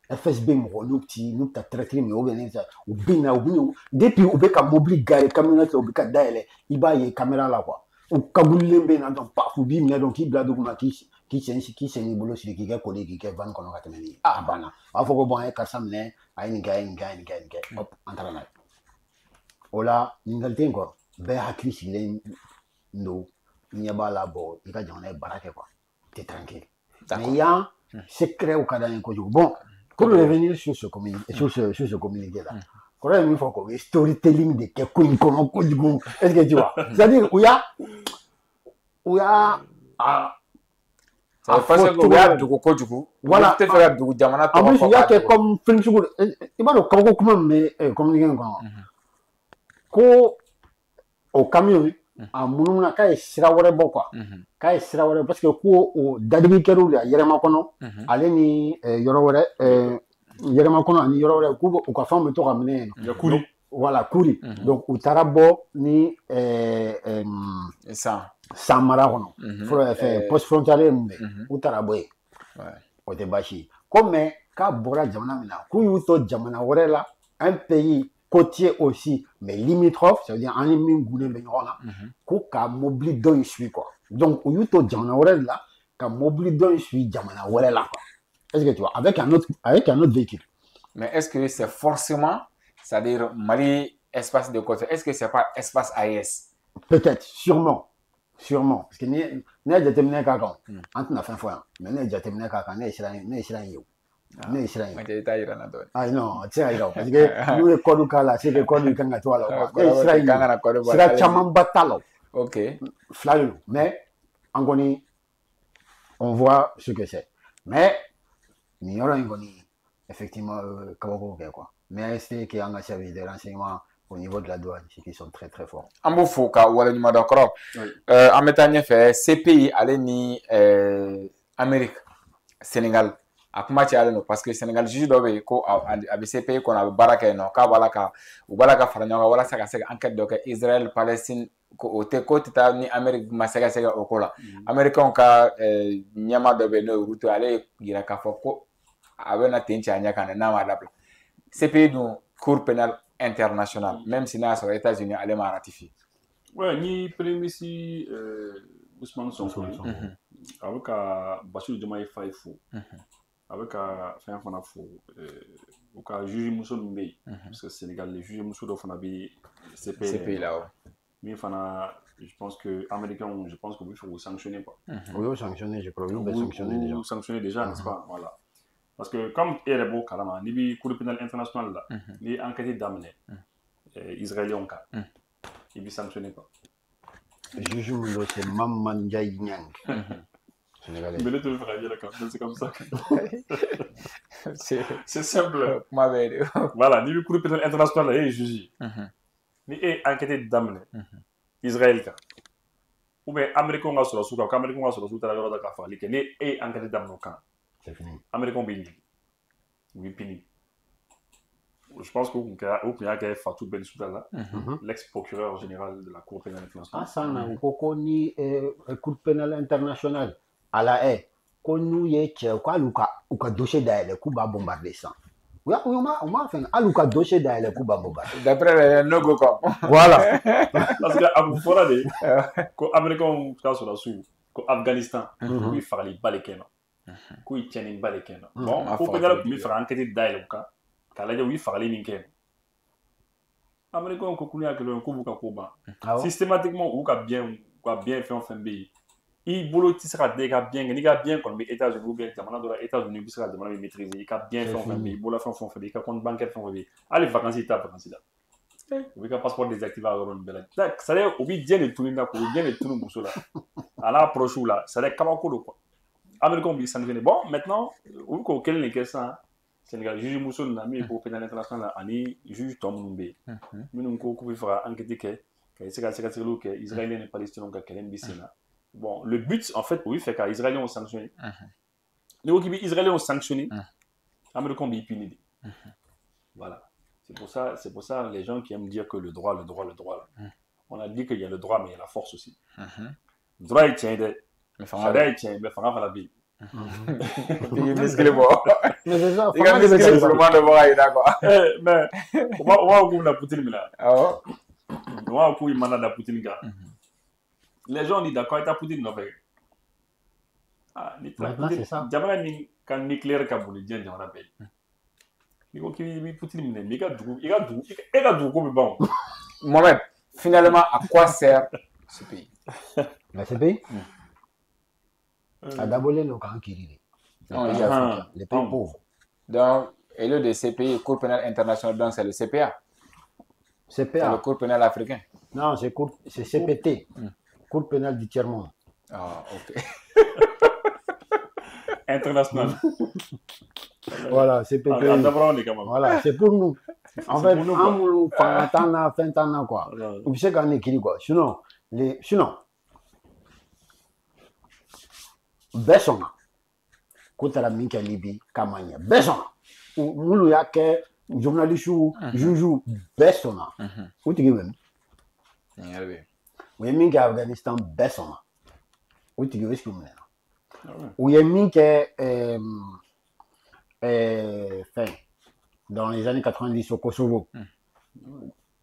FSB mo no petit no ta traiter mais organiser ou bina depuis ou be ka mobile garé camionnette ou be ka daele iba ye caméra là quoi. Ou kabulle be na donc pas fubi mais donc il blado kuma qui c'est ni bolo sur qui ka collé qui ka van kono ka temeni. Ah bana. A faut que bon e ka samne ay ni gay hop entrana. Ola ningalte encore be hakri sigile ndo nyaba la bo il ka jamana barake quoi. T'es tranquille. Mais il y a un secret au Canada. Bon, pour revenir sur ce communiqué là, il faut qu'on ait storytelling de quelqu'un comment est-ce que tu vois? C'est-à-dire où il y a voilà. En plus, il y a que comme film sur il va le comment mais communiquer quoi au camion a mununa k'a ye sira wɛrɛ bɔ quoi k'a ye sira wɛrɛ parce que ko o dadigi la yɛrɛma kɔnɔ ale ni yɔrɔ wɛrɛ yɛrɛma kɔnɔ ani yɔrɔ wɛrɛ k'u u ka fɛnw bɛ to ka minɛ yen kuri voilà kuri donc u taara bɔ ni san mara kɔnɔ fɔlɔ fɛ poste frontalier min bɛ u taara bɔ yen o tɛ baasi ye ko mais k'a bɔra jamana min na k'u y'u to jamana wɛrɛ la un pays côtier aussi, mais limitrophe, ça veut dire en qu'on ka mobile don suit quoi. Donc, au yuto jamana wale là, ka mobile don suit jamana wale là quoi. Est-ce que tu vois, avec un autre véhicule. Mais est-ce que c'est forcément, c'est-à-dire Mali espace de côté, est-ce que c'est pas espace AES? Peut-être, sûrement. Parce que nous avons déterminé quelqu'un, entre la fin fois, mais nous avons déterminé quelqu'un, nous avons ah non, c'est parce que nous les codes là, c'est les codes quand tu vois là. C'est la batalo. OK. Flayo, mais on voit ce que c'est. Mais il y aura effectivement quoi. Mais c'est qu'il y a un service de renseignement au niveau de la douane, c'est qu'ils sont très très forts. En beau ka wala ni madakoro. En mettant fait CPI aller ni Amérique, Sénégal. A kuma cayalen don parce que Sénégal juge dɔ bɛ yen ko a bɛ CPI kɔnɔ a bɛ baara kɛ yen nɔ k'a b'a la ka fara ɲɔgɔn kan walasa ka se ka enquête dɔ kɛ Israël Palestine ko tɛ taa ni Amérique ma sɛgɛsɛgɛ o ko la Américains ka ɲɛma dɔ bɛ yen n'o ye Ruto ale ye yira k'a fɔ ko a bɛ na ten cɛ a ɲɛ kan dɛ n'a ma dabila CPI dun Cour pénale internationale même si n'a sɔrɔ États-Unis ale ma ratifié. Ouais ni premier ministre Ousmane Sonko avec Bassirou Diomaye Faye fo avec fɛn fana fo u ka juge muso min bɛ yen parce que Sénégal les juges muso dɔ fana bɛ CPI là min fana je pense que américains je pense que il faut vous sanctionner quoi. Oui, sanctionner je crois vous sanctionner déjà n'est-ce pas voilà parce que comme e yɛrɛ b'o kalama n'i bɛ cour pénale internationale la ni enquête daminɛ israéliens kan i bɛ sanctionner quoi. Juge Moulo c'est Maman Ndiaye Niang. Mais là, tu veux faire c'est comme ça. C'est simple. Voilà, ni le cour pénal international est jugé. Ni est enquêté d'amener Israël. Ou bien Américain va sur la soute, Américain va sur la soute à la hora de Kafa. Ni est enquêté d'amener au camp. C'est fini. Américain béni. Oui, fini. Je pense qu'il y a Fatou Bensouda, l'ex-procureur général de la Cour pénale internationale. Ah, ça, on a ni Cour pénale internationale. À la haie, ko n'u ye cɛ ko hali u ka dossier dayɛlɛ k'u b'a bombarder san on m'a fait hali u ka dossier dayɛlɛ k'u b'a bombarder d'après les no-go quoi voilà parce que a kun fɔra de ko américains ka sɔrɔ su ko Afghanistan k'u ye fagaliba de kɛ yen nɔ k'u ye tiɲɛniba de kɛ yen nɔ bon ko Pénélope tun bɛ fɛ ka enquête dayɛlɛ u kan k'a lajɛ u ye fagali min kɛ yen américains ko k'u y'a kɛ k'u b'u ka ko ban systématiquement u ka bien fɛn o fɛn bɛ yen i bolo tɛ se ka da i ka bien kɛ n'i ka bien kɔni bɛ États-Unis ou bien jamana dɔ la États-Unis bɛ se ka jamana min maîtriser i ka bien fɛn o fɛn bɛ yen i bolola fɛn o fɛn bɛ yen i ka compte bancaire fɛn o fɛn bɛ yen hali vacances i t'a vacances la u bɛ ka passeport désactivé a yɔrɔ ninnu bɛɛ la c'est à dire u bɛ diɲɛ de tunu na k'u bɛ diɲɛ de tunu muso la a n'a approche la c'est à dire kabako don quoi américains b'i sanctionné bon maintenant u bɛ k'o kelen de kɛ sisan Sénégal juge muso ninnu na min ye ko pénal international la ani juge tɔ minnu bɛ yen minnu ko k'u bɛ fɛ ka enquête kɛ ka se ka sɛgɛsɛgɛliw kɛ israéliens ni palestiniens ka kɛlɛ min bɛ sen na bon le but en fait oui fait qu'à israéliens ont sanctionné les gens qui israéliens ont sanctionné américains b'i puni voilà c'est pour ça les gens qui aiment dire que le droit là. On a dit qu'il y a le droit mais il y a la force aussi le droit est tient de charia est tient mais fanga fala bi musclé bon mais c'est ça il a musclé pour le monde de voir d'accord mais on va où la Poutine là on va où il m'a la Poutine gars les gens disent d'accord, tu as Poutine non mais maintenant c'est ça jamana ni kan nucléaire ka boli diɲɛ jamana bɛɛ ni ko k'i bɛ Poutine minɛ mais i ka dugu ko bɛ ban Mohamed finalement à quoi sert ce pays ce pays a dabɔlen don k'an kiri de les pays pauvres donc et le de CPI Cour pénale internationale donc c'est le CPA c'est le Cour pénale africain non c'est CPT Cour pénale du tiers-monde. Ah, ok. International. Voilà, c'est pété. Voilà, c'est pour nous. En fait, nous, fin quoi. Vous savez qu'on est qui, quoi. Sinon, Bessona, quand la minka Libye, Kamanya, Bessona, ou y a que journaliste ou joujou, Bessona. Où tu veux? Oui, minka Afghanistan, Bessona. Où tu veux? Où y a minka dans les années 90 au Kosovo,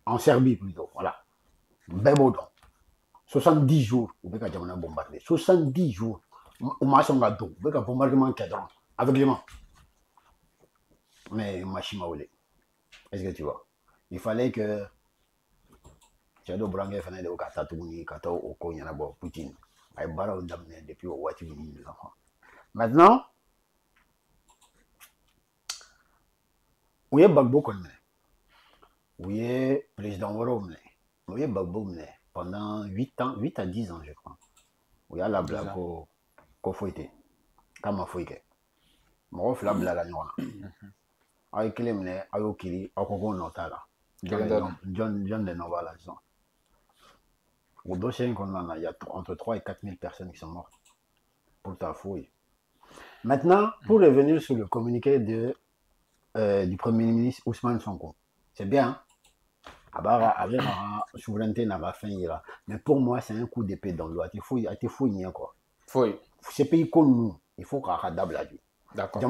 en Serbie plutôt, voilà. Bébodon. 70 jours, vous pouvez bombarder. 70 jours. Au moins, on a tout. Vous pouvez bombardement cadran, aveuglement. Mais machine à rouler. Est-ce que tu vois? Il fallait que Tchado Brangue fasse des Okatatouni, Kato Oko Yanabo, Poutine. Il barre depuis au Wati. Maintenant, où est Bagbo Konne? Où est président Waromne? Où est Bagbo pendant 8 ans, 8 à 10 ans, je crois. Où il y a la blague qu'on fouette. Comme on fouette. Moi, je fais la blague à nous. Avec les mne, avec Kiri, avec Koko Notala. John de Nova, là, disons. Au dossier qu'on a, il y a entre 3 et 4 000 personnes qui sont mortes. Pour ta fouille. Maintenant, pour revenir sur le communiqué du Premier ministre Ousmane Sonko, c'est bien. Avec la souveraineté n'a pas fait. Mais pour moi, c'est un coup d'épée dans l'eau. Il faut quoi. Ces pays comme nous, il faut qu'on adapte la vie. D'accord. Il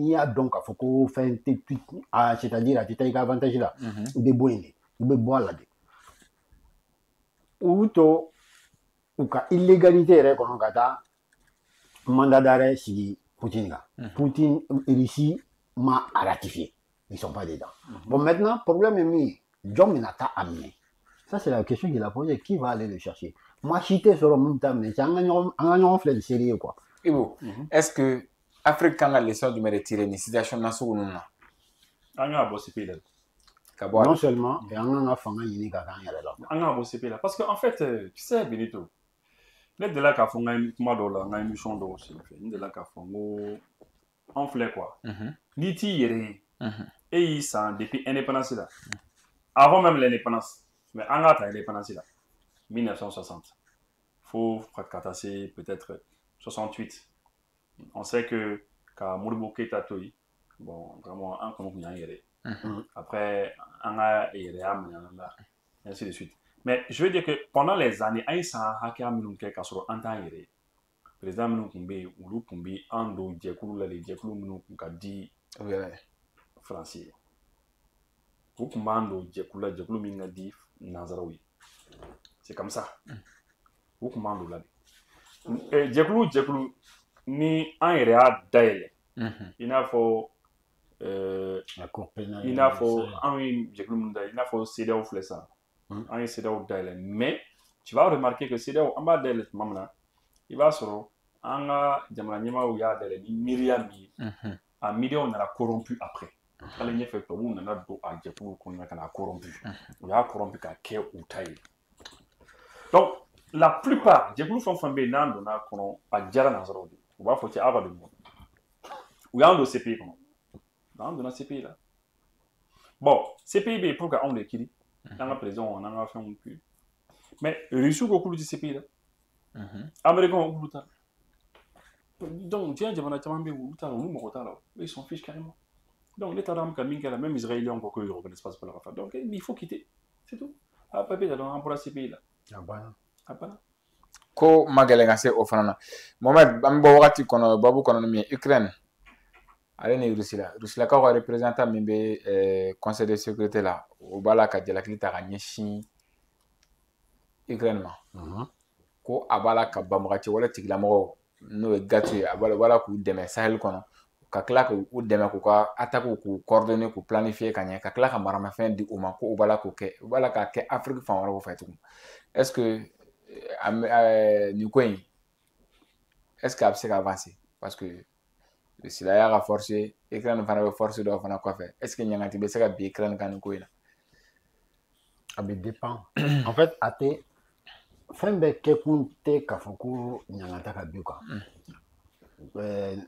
y a donc il faut qu'on fasse c'est-à-dire tu as avantage là. Il y a boire là. Ou illégalité qu'on a mandat d'arrêt si Poutine ici m'a ratifié. Ils ne sont pas dedans. Bon, maintenant, problème est mis. John Minata amené. Ça, c'est la question qu'il a posée. Qui va aller le chercher? Moi, j'étais sur le même temps, mais c'est un fait de sérieux, quoi. Ibo, est-ce que l'Afrique a la leçon du mérite tiré une situation dans ce monde? Non seulement, et on a fait un unique à là. Parce qu'en fait, tu sais, Benito, de là qu'à fond une émission aussi, de là qu'à fond en flèche quoi. Niti et ils sont depuis l'indépendance là. Avant même l'indépendance, mais en attendant l'indépendance là, 1960. Faut catasser peut-être 68. On sait que quand Modibo Keïta Toyi, bon vraiment un comme après on a et ainsi de suite. Mais je veux dire que pendant les années, ils sont hackés à Milunke Kasoro en temps. président minnu tun bɛ yen olu tun bɛ an don jɛkulu la de jɛkulu minnu tun ka di faransi ye u tun b'an don jɛkulu la jɛkulu min ka di nanzaraw ye c'est comme ça u tun b'an don la de jɛkulu ni an yɛrɛ y'a dayɛlɛ i n'a fɔ anw ye jɛkulu minnu dayɛlɛ i n'a fɔ CEDEAO filɛ sisan an ye CEDEAO dayɛlɛ mais tu vas remarquer que CEDEAO an b'a dayɛlɛ tuma min na i b'a sɔrɔ an ka jamana ɲɛmaaw y'a dayɛlɛ ni miiriya min ye a miiriyaw nana corrompu après hali ɲɛfɛ tubabuw nana don a jɛkulu kɔnɔna ka na corrompu u y'a corrompu ka kɛ u ta ye donc la plupart jɛkulu fɛn o fɛn bɛ yen n'an donna a kɔnɔ a diyara nanzaraw de u b'a fɔ cɛ aw ka don ɲɔgɔn u y'an don CPI kɔnɔ an donna CPI la bon CPI bɛ yen pour que anw de kiiri an ka présidents n'an ka fɛnw kiiri mais Russiw ko k'olu tɛ CPI la Américains olu ta donc diɲɛ jamana caman bɛ yen olu ta la olu mɔgɔ t'a la ils s'en fichent carrément donc ne t'a dɔn an bɛ ka min kɛ la même Israéliens ko qu'ils ne reconnaissent pas ce qu'on a fait donc il faut quitter c'est tout a papier da dɔn an bɔra CPI la a banna ko ma gɛlɛn ka se o fana na Mohamed an bɛ bɔ wagati kɔnɔ babu kɔnɔ min ye Ukraine ale ni Rusilakaw ka représentant min bɛ conseil de sécurité la o b'a la ka jalakili ta ka ɲɛsin Ukraine ma ko a b'a la ka banbagaci wɛrɛ tigilamɔgɔw n'o ye GATU ye a b'a la k'u dɛmɛ Sahel kɔnɔ ka tila k'u dɛmɛ k'u ka attaque k'u coordonner k'u planifier ka ɲɛ ka tila ka maramafɛn di u ma ko u b'a la k'o kɛ u b'a la k'a kɛ Afrique fan wɛrɛw fɛ tuguni est-ce que nin ko in est-ce que a bɛ se ka avancer parce que Russie y'a ka force Ukraine fana bɛ force dɔw fana kɔfɛ est-ce que ɲangati bɛ se ka bin Ukraine kan nin ko in na a bɛ dépend en fait a tɛ fɛn bɛɛ kɛkun tɛ k'a fɔ ko ɲangata ka bin quoi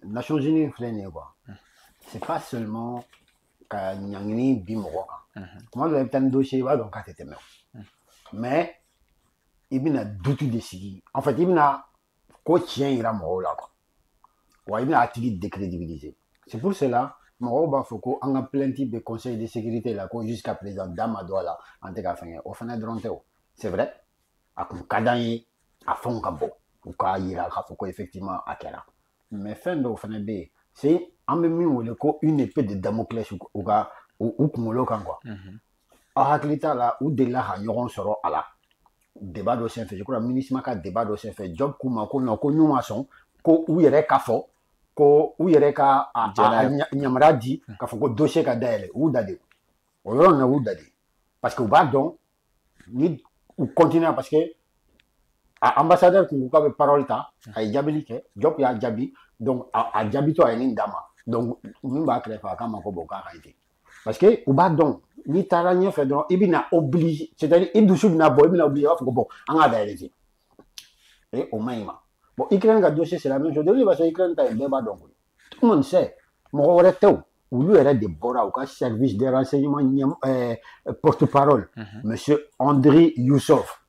Nations Unies filɛ nin ye quoi c'est pas seulement ka ɲangini bin mɔgɔ kan tuma dɔ la i bɛ taa ni dossier i b'a dɔn k'a tɛ tɛmɛ mais i bɛna dutu de sigi en fait i bɛna ko tiɲɛ yira mɔgɔw la quoi wa i bɛna a tigi décrédibiliser c'est pour cela mɔgɔw b'a fɔ ko an ka plainte bɛ conseil de sécurité la ko jusqu'à présent da ma don a la an tɛ ka fɛn kɛ o fana dɔrɔn tɛ o c'est vrai a kun ka d'an ye a fɛnw ka bɔ u k'a yira k'a fɔ ko effectivement a kɛra mais fɛn dɔw fana bɛ yen c'est an bɛ min wele ko une épée de Damoclès u kunkolo kan quoi aw hakili t'a la u delila ka ɲɔgɔn sɔrɔ a la débat dɔ senfɛ je crois MINUSMA ka débat dɔ senfɛ Job k'u ma ko non ko n'u ma sɔn ko u yɛrɛ ka fɔ ko u yɛrɛ ka yamaruya di k'a fɔ ko dossier ka dayɛlɛ u da de o yɔrɔ na u da de parce que u b'a dɔn ni u continuer parce que ambassadeur kun k'a bɛ parole ta a ye jaabili kɛ Job y'a jaabi donc a jaabitɔ a ye nin d'a ma donc min b'a kɛrɛfɛ a k'a ma ko bon k'a ka ɲi parce que u b'a dɔn n'i taara ɲɛfɛ dɔrɔn i bɛna obligé c'est-à-dire i dusu bɛna bɔ i bɛna obligé i b'a fɔ ko bon an k'a dayɛlɛ ten et o man ɲi ma bon Ukraine ka dossier c'est la même chose parce que Ukraine ta ye bɛɛ b'a dɔn koyi tout le monde sait mɔgɔ wɛrɛ tɛ o olu yɛrɛ de bɔra u ka service de renseignement porte-parole monsieur Andriy Youssof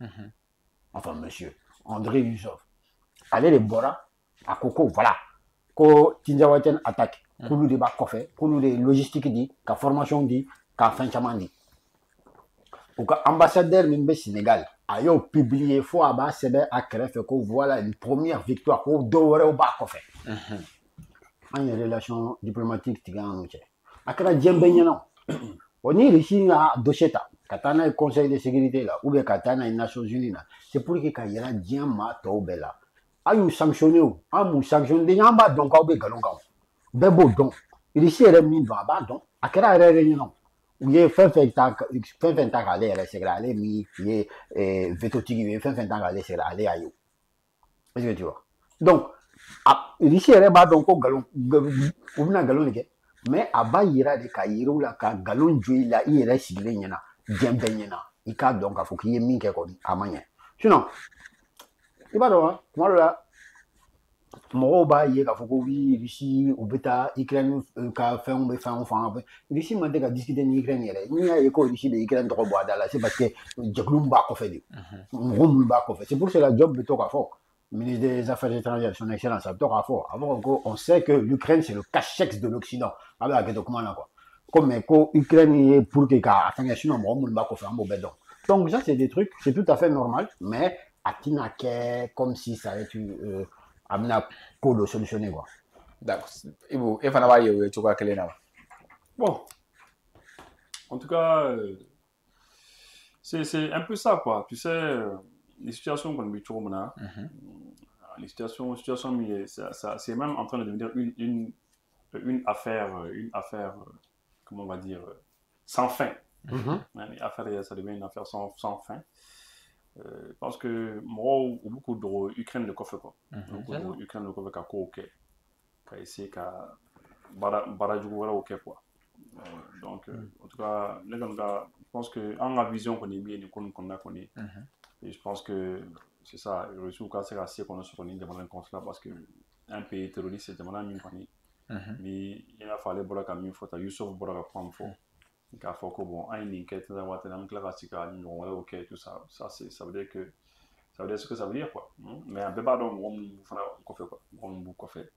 enfin monsieur Andriy Youssof ale de bɔra a ko ko voilà ko Tinzawatène attaque k'olu de b'a kɔfɛ k'olu de ye logistique di ka formation di ka fɛn caman di u ka ambassadeur min bɛ Sénégal a y'o publier fo a b'a sɛbɛn a kɛrɛfɛ ko voilà une première victoire ko dɔw wɛrɛw b'a kɔfɛ an ye relation diplomatique tigɛ an n'u cɛ a kɛra diɲɛ bɛɛ ɲɛna o ni Russie y'a dossier ta ka taa n'a ye conseil de sécurité la ou bien ka taa n'a ye Nations Unies la c'est pour que ka yira diɲɛ maa tɔw bɛɛ la a y'u sanctionné o an m'u sanctionné an b'a dɔn k'aw bɛ nkalon kan bɛɛ b'o dɔn Russie yɛrɛ min dɔn a b'a dɔn a kɛra yɛrɛ yɛrɛ ɲɛna u ye fɛn fɛn ta k'ale yɛrɛ sɛgɛrɛ ale min ye vetotigi ye fɛn fɛn ta k'ale sɛgɛrɛ ale y'a ye est-ce que tu vois donc Russie yɛrɛ b'a dɔn ko nkalon u bɛna nkalon de kɛ mais a b'a yira de ka yiriw la ka nkalon jo i la i yɛrɛ sigilen ɲɛna diɲɛ bɛɛ ɲɛna i k'a dɔn k'a fɔ k'i ye min kɛ kɔni a ma ɲɛ sinon i b'a dɔn tuma dɔ la mɔgɔw b'a ye k'a fɔ ko oui Russie u bɛ taa Ukraine ka fɛnw bɛ fɛnw fanga fɛ Russie man tɛ ka discuter ni Ukraine yɛrɛ n'i y'a ye ko Russie bɛ Ukraine tɔgɔ bɔ a da la c'est parce que jɛkulu min b'a kɔfɛ de mɔgɔ minnu b'a kɔfɛ c'est pour cela Job bɛ to k'a fɔ ministre des Affaires étrangères son excellence a bɛ to k'a fɔ a b'a fɔ ko on sait que l'Ukraine c'est le cachex de l'Occident a bɛ hakɛ to kuma na quoi ko mais ko Ukraine ye pour que k'a fɛngɛ sinon mɔgɔ minnu b'a kɔfɛ an b'o bɛɛ dɔn donc ça c'est des trucs c'est tout à fait normal mais a tɛna kɛ comme si ça allait être amna ko do solutionner quoi. D'accord. Ibu, et fana va yewe choka kele na. Bon, en tout cas, c'est un peu ça, quoi. Tu sais, les situations qu'on vit toujours maintenant, les situations, c'est même en train de devenir une affaire, comment on va dire, sans fin. Les affaires, ça devient une affaire sans fin. Parce que moi, beaucoup de Ukraine le coffre, quoi. Beaucoup de Ukraine le coffre, qu'à quoi, ok. Qu'à essayer, qu'à barajugu, voilà, ok, quoi. Donc, en tout cas, je pense que en la vision qu'on est bien, qu'on a connu, et je pense que c'est ça, le Russie c'est assez qu'on a sur une demande contre là parce que un pays terroriste c'est demande une connu, mais il a fallu pour la camion faut à Youssouf pour la prendre faut, car faut que bon, un inquiète dans la voiture, dans la classe, ok tout ça, ça veut dire que ça veut dire ce que ça veut dire quoi, mais un peu pas donc on fait quoi, on fait.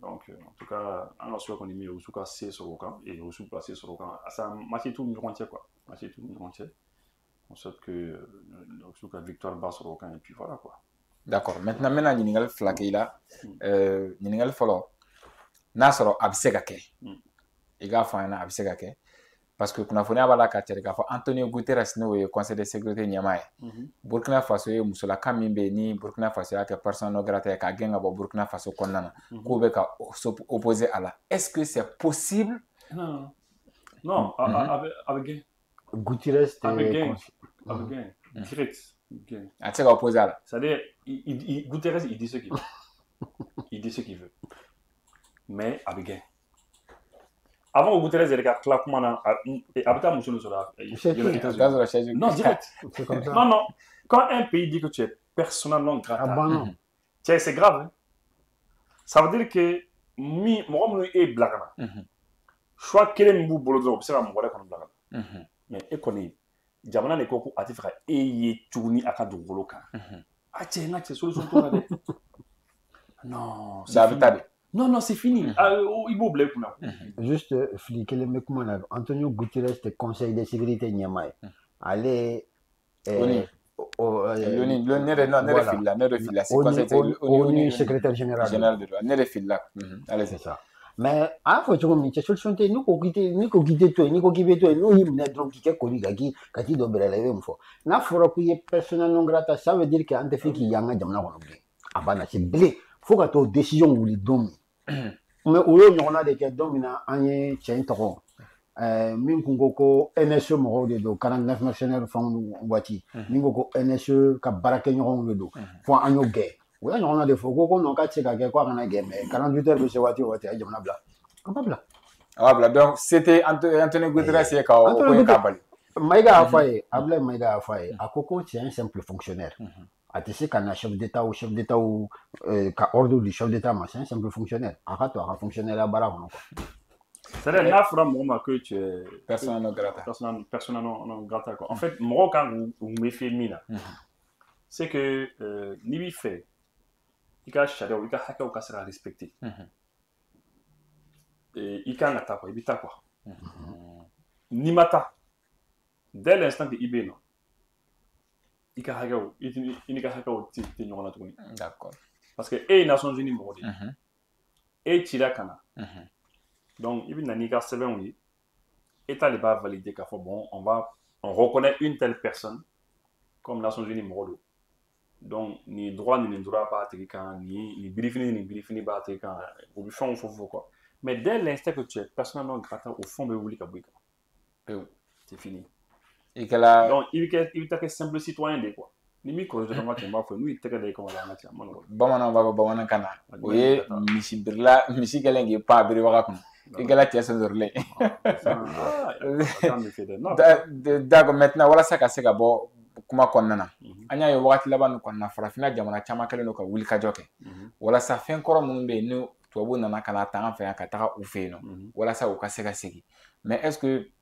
Donc, en tout cas, on a soit qu'on est mis au sous c'est sur le camp et au sous placé sur le camp. Ça marche tout le monde quoi. Marche tout le monde. On souhaite que le sous victoire bas sur le camp et puis voilà quoi. D'accord. Maintenant, il y a une flaque là. Il y a une follow. Nasoro absegake. Il y a un absegake. Parce que kuna foni abala ka tere ka fo Antonio Guterres no e conseil de sécurité nyamaye Burkina Faso e musula kamimbe ni Burkina Faso ya ke personne non grata ka genga bo Burkina Faso konnana ko be ka opposer à la est-ce que c'est possible? Non, avec Guterres avec direct a tse ka opposer à la c'est-à-dire Guterres il dit ce qu'il veut. Il dit ce qu'il veut. Mais avec gain. Avant, Guterres était clair comment et après, monsieur nous sera. Non, direct. Non. Quand un pays dit que tu es persona non grata, c'est grave. Hein? Ça veut dire que moi, est blagana. Choix quel est mon boulot, c'est un mot comme blagana. Mais et connaît, Jamana ne koko atifra et y tourni à cadre boloka. Ah tiens, là, c'est solution pour la non, non, c'est fini. Il faut oublier. Juste, fliquer les mecs, Antonio Guterres, le Conseil de sécurité Niamey. Allez. ONU, secrétaire général. Allez, c'est ça. Mais, ah, faut que tu solution, nous, qu'on quitte toi, nous, qu'on quitte toi, nous, il n'a donc qui est connu, qui doit bien lever une fois. N'a fera qu'il y ait personnel non grata, ça veut dire qu'il y a un défi qui y a un diamant qu'on oublie. Ah, bah, c'est blé. Faut que tu décision ou les dons. Mais où on a des cas dominants, un y tient trop. Mingoko NSE moro de do 49 mercenaires font wati. Mingoko NSE ka barake nyon de do. Faut un yo gay. Oui, on a des faux qu'on n'a qu'à checker quoi on a gay mais 48 heures de ce wati à jamna bla. Capable. Ah bla donc c'était Antonio Guterres c'est ka Maïga Afaye, Abla Maïga Afaye, à Coco c'est un simple fonctionnaire. Atisé qu'un chef d'État ou qu'à ordre du chef d'État, c'est un simple fonctionnaire. Arrête, un fonctionnaire à Barra. C'est-à-dire, là, il faudra que tu es persona non grata. Persona non grata. En fait, moi, quand vous me faites mine, c'est que ni fait, il y a charia, il y a haka ou sera respecté. Et il y a nata quoi, il y a quoi. Ni mata. Dès l'instant que il non. Il y a haka ou, il y a haka ou ti n'aura pas. D'accord. Parce que les Nations Unies m'ont dit, et Tirakana. Donc, il y a un cas sévère, oui. L'État va valider qu'à bon, on reconnaît une telle personne comme Nations Unies Moro. Donc, ni droit pas à quelqu'un, ni briefing pas à quelqu'un. Au fond, il faut quoi. Mais dès l'instant que tu es personnellement grata au fond de l'Ouli Kabouika, c'est fini. Donc, il y a que simple citoyen de quoi. Ni ko de ma temba fo ni tege de ko la na tiama no bamanan baba bamanan kana oye misi birla misi gelenge pa biri waka kun igala tia senzorle d'accord maintenant wala saka seka bo kuma konnana anya yo wakati laban konna farafina jamana chama kale no ka wuli ka joke wala sa fen koro mun be no tubabu nana kana tan fa ka ta u fe no wala sa o ka seka segi mais est-ce que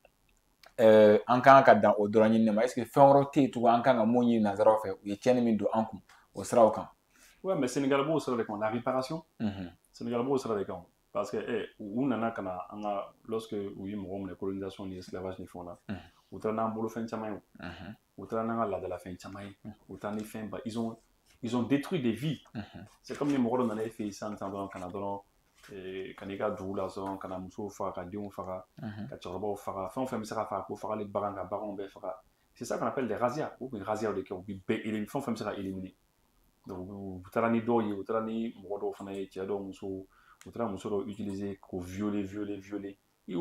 en kan ka dan o dɔrɔn ɲinini ma est-ce que fɛn wɛrɛ tɛ yen tugun an kan ka mun ɲini nanzaraw fɛ u ye tiɲɛni min don an kun o siraw kan. Ouais, mais Sénégal b'o sira de kan la réparation. Sénégal b'o sira de kan parce que u nana ka na an ka lorsque u ye mɔgɔ minɛ colonisation ni esclavage ni fɛnw na u taara n'an bolo fɛn caman ye u taara n'an ka laadala fɛn caman ye u taara ni fɛn ba ils ont ils ont détruit des vies. C'est comme les morts dans les faits, ça, dans le Canada, quand ils gardent la zone, quand ils ont fait des gens, c'est ça qu'on appelle des razzias, ou une razzia de qui ont été éliminés. Donc, vous avez des gens qui ont utilisé pour violer. Et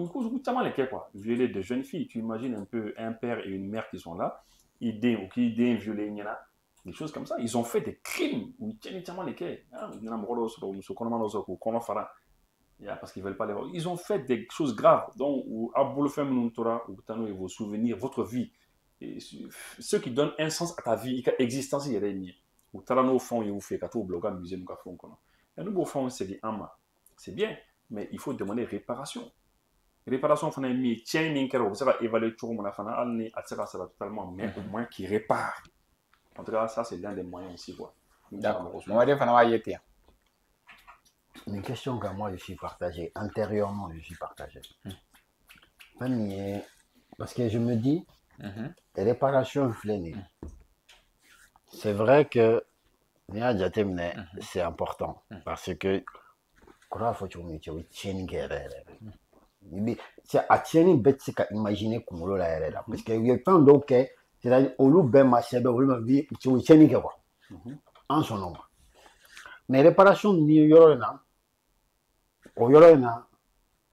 violer de jeunes filles. Tu imagines un peu un père et une mère qui sont là, ils violer, des choses comme ça. Ils ont fait des crimes où ils tiennent les quais. Parce qu'ils veulent pas les voir. Ils ont fait des choses graves. Donc, vos souvenirs, votre vie, et ceux qui donnent un sens à ta vie, existence, il y a des niais. Ou talano fond et vous fait kato bloga musée nous font kono. Et nous beau fond c'est dit ama. C'est bien, mais il faut demander réparation. Réparation fana mi tien min kero, ça va évaluer tout mon afana alni atsaka ça totalement mais au moins qui répare. En tout cas, ça c'est l'un des moyens aussi quoi. D'accord. Moi je fana va yéter. Une question que moi je suis partagé intérieurement, je suis partagé. Parce que je me dis réparation flânée. C'est vrai que c'est important parce que c'est à tieni bête c'est qu'à imaginer comme l'eau là parce que il y a plein d'autres que c'est-à-dire au loup ben ma chèvre au loup vie tu tieni que quoi en son nom mais réparation ni yorona au yorona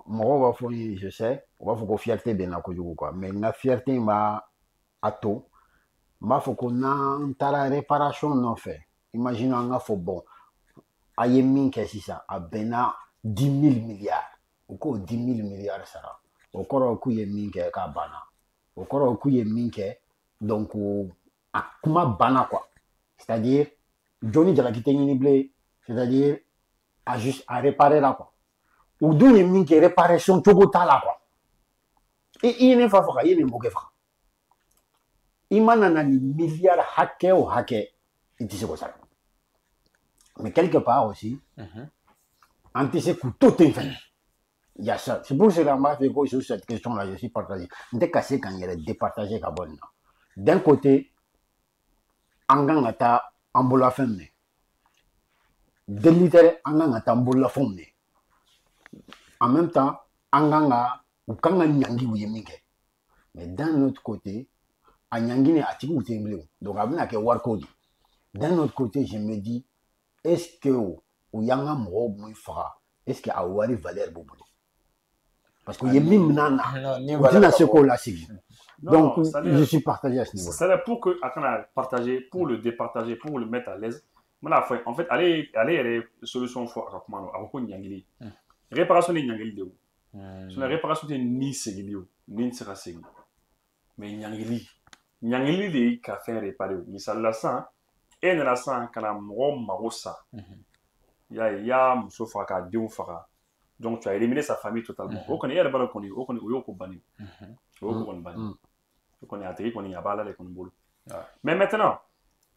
moi va faut je sais on va faut que fierté bien à quoi mais la fierté m'a ato m'a faut qu'on a la réparation non fait imagine on a faut bon aïe min qu'est-ce ça a bena 10 000 milliards ou quoi 10 000 milliards ça au corps où y min qu'est qu'à bana au corps où y min qu'est donc à comment bana quoi c'est-à-dire Johnny de la quitter une blé c'est-à-dire à juste à réparer là quoi ou d'où y min qu'est réparation tout là quoi et il n'est pas fort il est mauvais frère il m'a nanani milliards hacké ou hacké il dit c'est quoi ça mais quelque part aussi anticipé tout est fait. Il y a ça. C'est pour cela que sur cette question-là, je suis partagé. Dès que c'est quand il y a départagé Gabon. D'un côté, Angangata Ambola Femme. Déliter Angangata Ambola Femme. En même temps, Anganga ou Kanga Nyangi ou Yemike. Mais d'un autre côté, Anyangi n'est attiré ou Temblé. Donc, avec un Warkodi. D'un autre côté, je me dis, est-ce que ou yanga mo muy fera est-ce que a wari valeur bobo parce que yemi nana dina ce qu'on la sigi donc je suis partagé à ce niveau ça pour que à partager pour le départager pour le mettre à l'aise en fait aller solution faut comment à ko nyangili réparation ni nyangili de sur la réparation de ni segili ni sera segi mais nyangili de ka faire réparer ni ça la ça et na san kana mo marosa ya muso faga denw faga donc tu as éliminé sa famille totalement o koni yɛrɛ bala koni o koni o yo ko bani o ko koni bani o koni a tigi koni a bala de koni bolo mais maintenant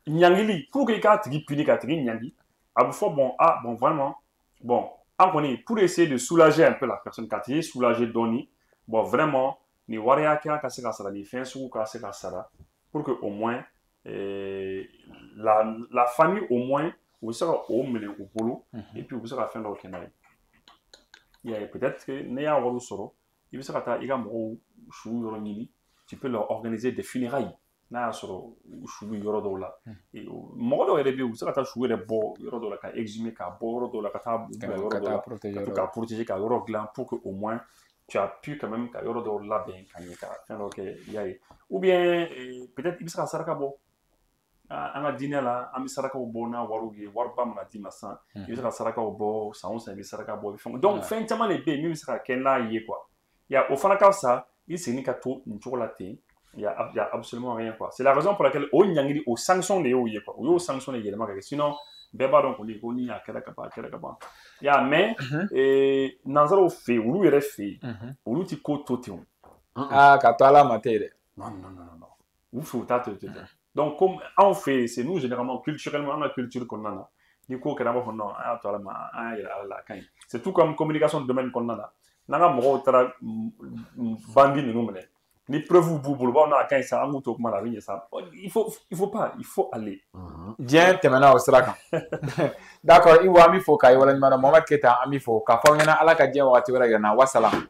nyangili pour que ka tigi puni ka tigi nyangi a fɔ bon vraiment bon en koni pour essayer de soulager un peu la personne ka tigi soulager doni bon vraiment ni wariya ka se ka sara ni fɛn sugu ka se ka sara pour que au moins la famille au moins vous serez au milieu au boulot et puis vous serez à fin de l'autre il y a peut-être que n'ayant pas soro il sera ta il tu peux leur organiser des funérailles n'a soro chou yoro dola et modo et vous serez ta chou et bo yoro dola ka exhumer ka bo yoro dola ka ta protéger ka yoro gland pour que au moins tu as pu quand même ka yoro dola bien ka fin de ou bien peut-être il sera saraka bo an ka diinɛ la an bɛ sarakaw bɔ n'a wariw ye wariba mana d'i ma sisan i bɛ se ka sarakaw bɔ san o san i bɛ saraka bɔ i bɛ fɛn donc fɛn caman de bɛ yen min bɛ se ka kɛ n'a ye quoi o fana ka fisa i segin ka to nin cogo la ten il y a absolument rien quoi c'est la raison pour laquelle o ɲangili o sanction de y'o ye quoi o y'o sanction de yɛlɛma ka kɛ sinon bɛɛ b'a dɔn kɔni ko ni a kɛra ka ban mais nanzaraw fɛ yen olu yɛrɛ fɛ yen olu ti ko to ten ka to ala ma tɛ dɛ non u fɛ u t'a to ten donc comme on fait c'est nous généralement culturellement la culture qu'on a ni ko kɛra b'a fɔ non a y'a to ala ma an y'a yɛrɛ ala la kaɲi c'est tout comme communication de domaine kɔnɔna na n'an ka mɔgɔw taara bandi ninnu minɛ Ni preuve b'u bolo b'aw n'a ka ɲi sa an k'u to kuma la a bɛ ɲɛ sa il faut pas il faut aller. diɲɛ tɛmɛna o sira kan d'accord Iwo an b'i fo k'a waleɲuman dɔn Mohamed Keita an b'i fo k'a fɔ aw ɲɛna Ala ka diɲɛ wagati wɛrɛ yira n na wassalam.